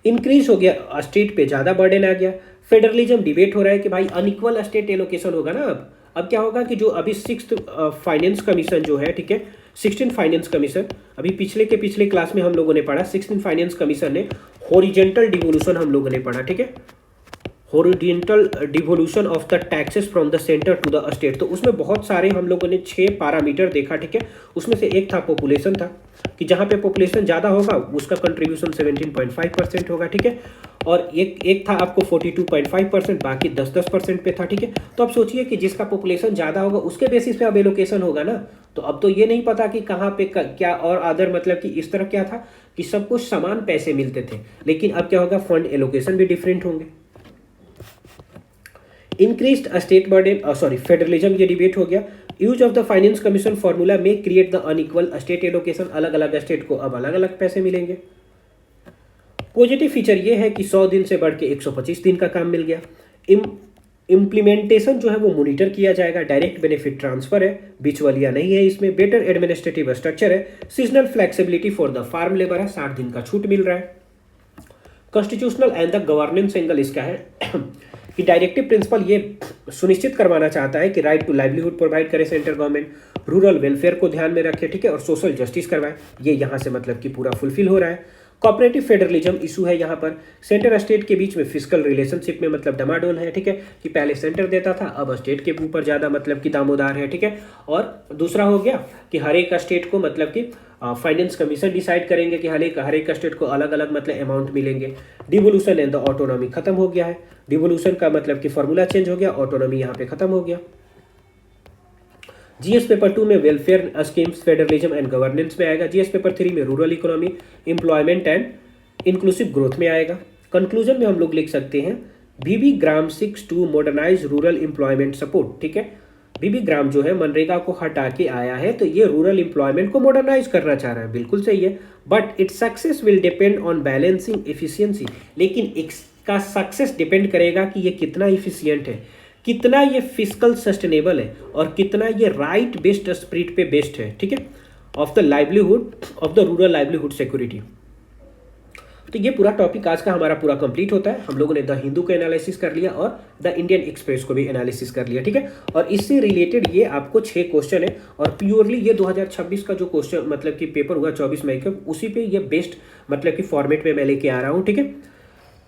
इंक्रीज हो गया, स्टेट पे ज़्यादा बर्डन आ गया। फेडरलिज्म डिबेट हो रहा है कि भाई अनइक्वल स्टेट एलोकेशन होगा ना। अब क्या होगा कि जो अभी 6th फाइनेंस कमीशन जो है, ठीक है, 16th फाइनेंस कमीशन, अभी पिछले क्लास में हम लोगों ने पढ़ा, 16th फाइनेंस कमीशन ने हॉरिजेंटल डिवोल्यूशन हम लोगों ने पढ़ा, ठीक है, horizontal devolution of the taxes from the centre to the state. तो उसमें बहुत सारे हम लोगों ने 6 पैरामीटर देखा, ठीक है। उसमें से एक था पॉपुलेशन था, कि जहाँ पे पॉपुलेशन ज़्यादा होगा उसका कंट्रीब्यूशन 17.5% होगा, ठीक है। और एक था आपको 42.5%, बाकी 10% पे था, ठीक है। तो अब सोचिए कि जिसका पॉपुलेशन ज़्यादा होगा उसके बेसिस पे अब एलोकेशन होगा ना। तो अब तो ये नहीं पता कि कहाँ पे क्या, और अदर मतलब कि इस तरह क्या था कि सब कुछ समान पैसे मिलते थे, लेकिन अब क्या होगा, फंड एलोकेशन भी डिफरेंट होंगे। इंक्रीज्ड स्टेट बर्डन, फेडरलिज्म, ये डिबेट हो गया। Use of the finance commission formula may create the unequal state allocation, अलग अलग स्टेट को अब अलग अलग पैसे मिलेंगे। पॉजिटिव फीचर ये है कि 100 दिन से बढ़ के 125 दिन का काम मिल गया। इम्प्लीमेंटेशन जो है वो मॉनिटर किया जाएगा, डायरेक्ट बेनिफिट ट्रांसफर है, बिचवलिया नहीं है इसमें, बेटर एडमिनिस्ट्रेटिव स्ट्रक्चर है, seasonal flexibility for the farm labour है, 60 दिन का छूट मिल रहा है। Constitutional and the governance angle इसका है कि डायरेक्टिव प्रिंसिपल ये सुनिश्चित करवाना चाहता है कि राइट टू लाइवलीहुड प्रोवाइड करे सेंट्रल गवर्नमेंट, रूरल वेलफेयर को ध्यान में रखे, ठीक है, और सोशल जस्टिस करवाए। ये यहाँ से मतलब कि पूरा फुलफिल हो रहा है। कोऑपरेटिव फेडरलिज्म इशू है यहाँ पर, सेंटर स्टेट के बीच में फिजिकल रिलेशनशिप में मतलब डमाडोल है, ठीक है, कि पहले सेंटर देता था, अब स्टेट के ऊपर ज़्यादा मतलब कि दामोदार है, ठीक है। और दूसरा हो गया कि हर एक स्टेट को मतलब कि फाइनेंस कमीशन डिसाइड करेंगे कि हर एक स्टेट को अलग अलग मतलब अमाउंट मिलेंगे। डिवोल्यूशन एंड द ऑटोनॉमी खत्म हो गया है, डिवोल्यूशन का मतलब कि फॉर्मूला चेंज हो गया, ऑटोनॉमी यहाँ पे खत्म हो गया। जीएस पेपर 2 में welfare schemes, federalism and governance में आएगा। जीएस पेपर 3 में rural economy, employment and inclusive growth में आएगा। कंक्लूजन में हम लोग लिख सकते हैं VB Gram 6 to modernise rural employment support, ठीक है। बीबी ग्राम जो है मनरेगा को हटा के आया है, तो ये रूरल एम्प्लॉयमेंट को मॉडर्नाइज करना चाह रहा है, बिल्कुल सही है। But its success will depend on balancing efficiency, लेकिन इसका सक्सेस डिपेंड करेगा कि ये कितना इफिशियंट है, कितना ये फिजिकल सस्टेनेबल है और कितना ये राइट बेस्ड स्पिरिट पे बेस्ड है, ठीक है, of the livelihood of the rural livelihood security. तो ये पूरा टॉपिक आज का हमारा पूरा कंप्लीट होता है। हम लोगों ने द हिंदू को एनालिसिस कर लिया और द इंडियन एक्सप्रेस को भी एनालिसिस कर लिया, ठीक है। और इससे रिलेटेड ये आपको 6 क्वेश्चन है और प्योरली ये 2026 का जो क्वेश्चन मतलब कि पेपर हुआ 24 मई को, उसी पे ये बेस्ट मतलब कि फॉर्मेट में मैं लेके आ रहा हूँ, ठीक है।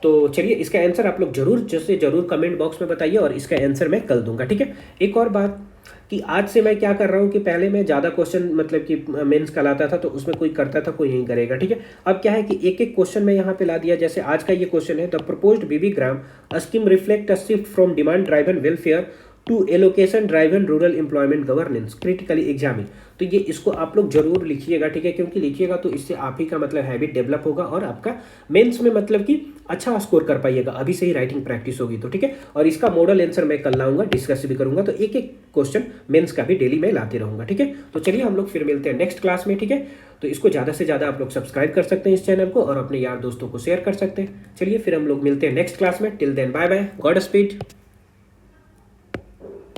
तो चलिए इसका आंसर आप लोग जरूर कमेंट बॉक्स में बताइए और इसका आंसर मैं कल दूंगा, ठीक है। एक और बात कि आज से मैं क्या कर रहा हूँ कि पहले मैं ज़्यादा क्वेश्चन मतलब कि मेंस का लाता था तो उसमें कोई करता था कोई नहीं करेगा, ठीक है। अब क्या है कि एक एक क्वेश्चन मैं यहाँ पे ला दिया। जैसे आज का ये क्वेश्चन है, the proposed VB Gram scheme reflect a shift from demand driven welfare to allocation driven rural employment governance critically examine. तो ये इसको आप लोग जरूर लिखिएगा, ठीक है, क्योंकि लिखिएगा तो इससे आप ही का मतलब हैबिट डेवलप होगा और आपका मेंस में मतलब कि अच्छा स्कोर कर पाइएगा। अभी से ही राइटिंग प्रैक्टिस होगी तो, ठीक है। और इसका मॉडल आंसर मैं कल लाऊंगा, डिस्कस भी करूंगा, तो एक एक क्वेश्चन मेंस का भी डेली मैं लाते रहूंगा, ठीक है। तो चलिए हम लोग फिर मिलते हैं नेक्स्ट क्लास में, ठीक है। तो इसको ज़्यादा से ज़्यादा आप लोग सब्सक्राइब कर सकते हैं इस चैनल को और अपने यार दोस्तों को शेयर कर सकते हैं। चलिए फिर हम लोग मिलते हैं नेक्स्ट क्लास में। Till then bye bye, God speed.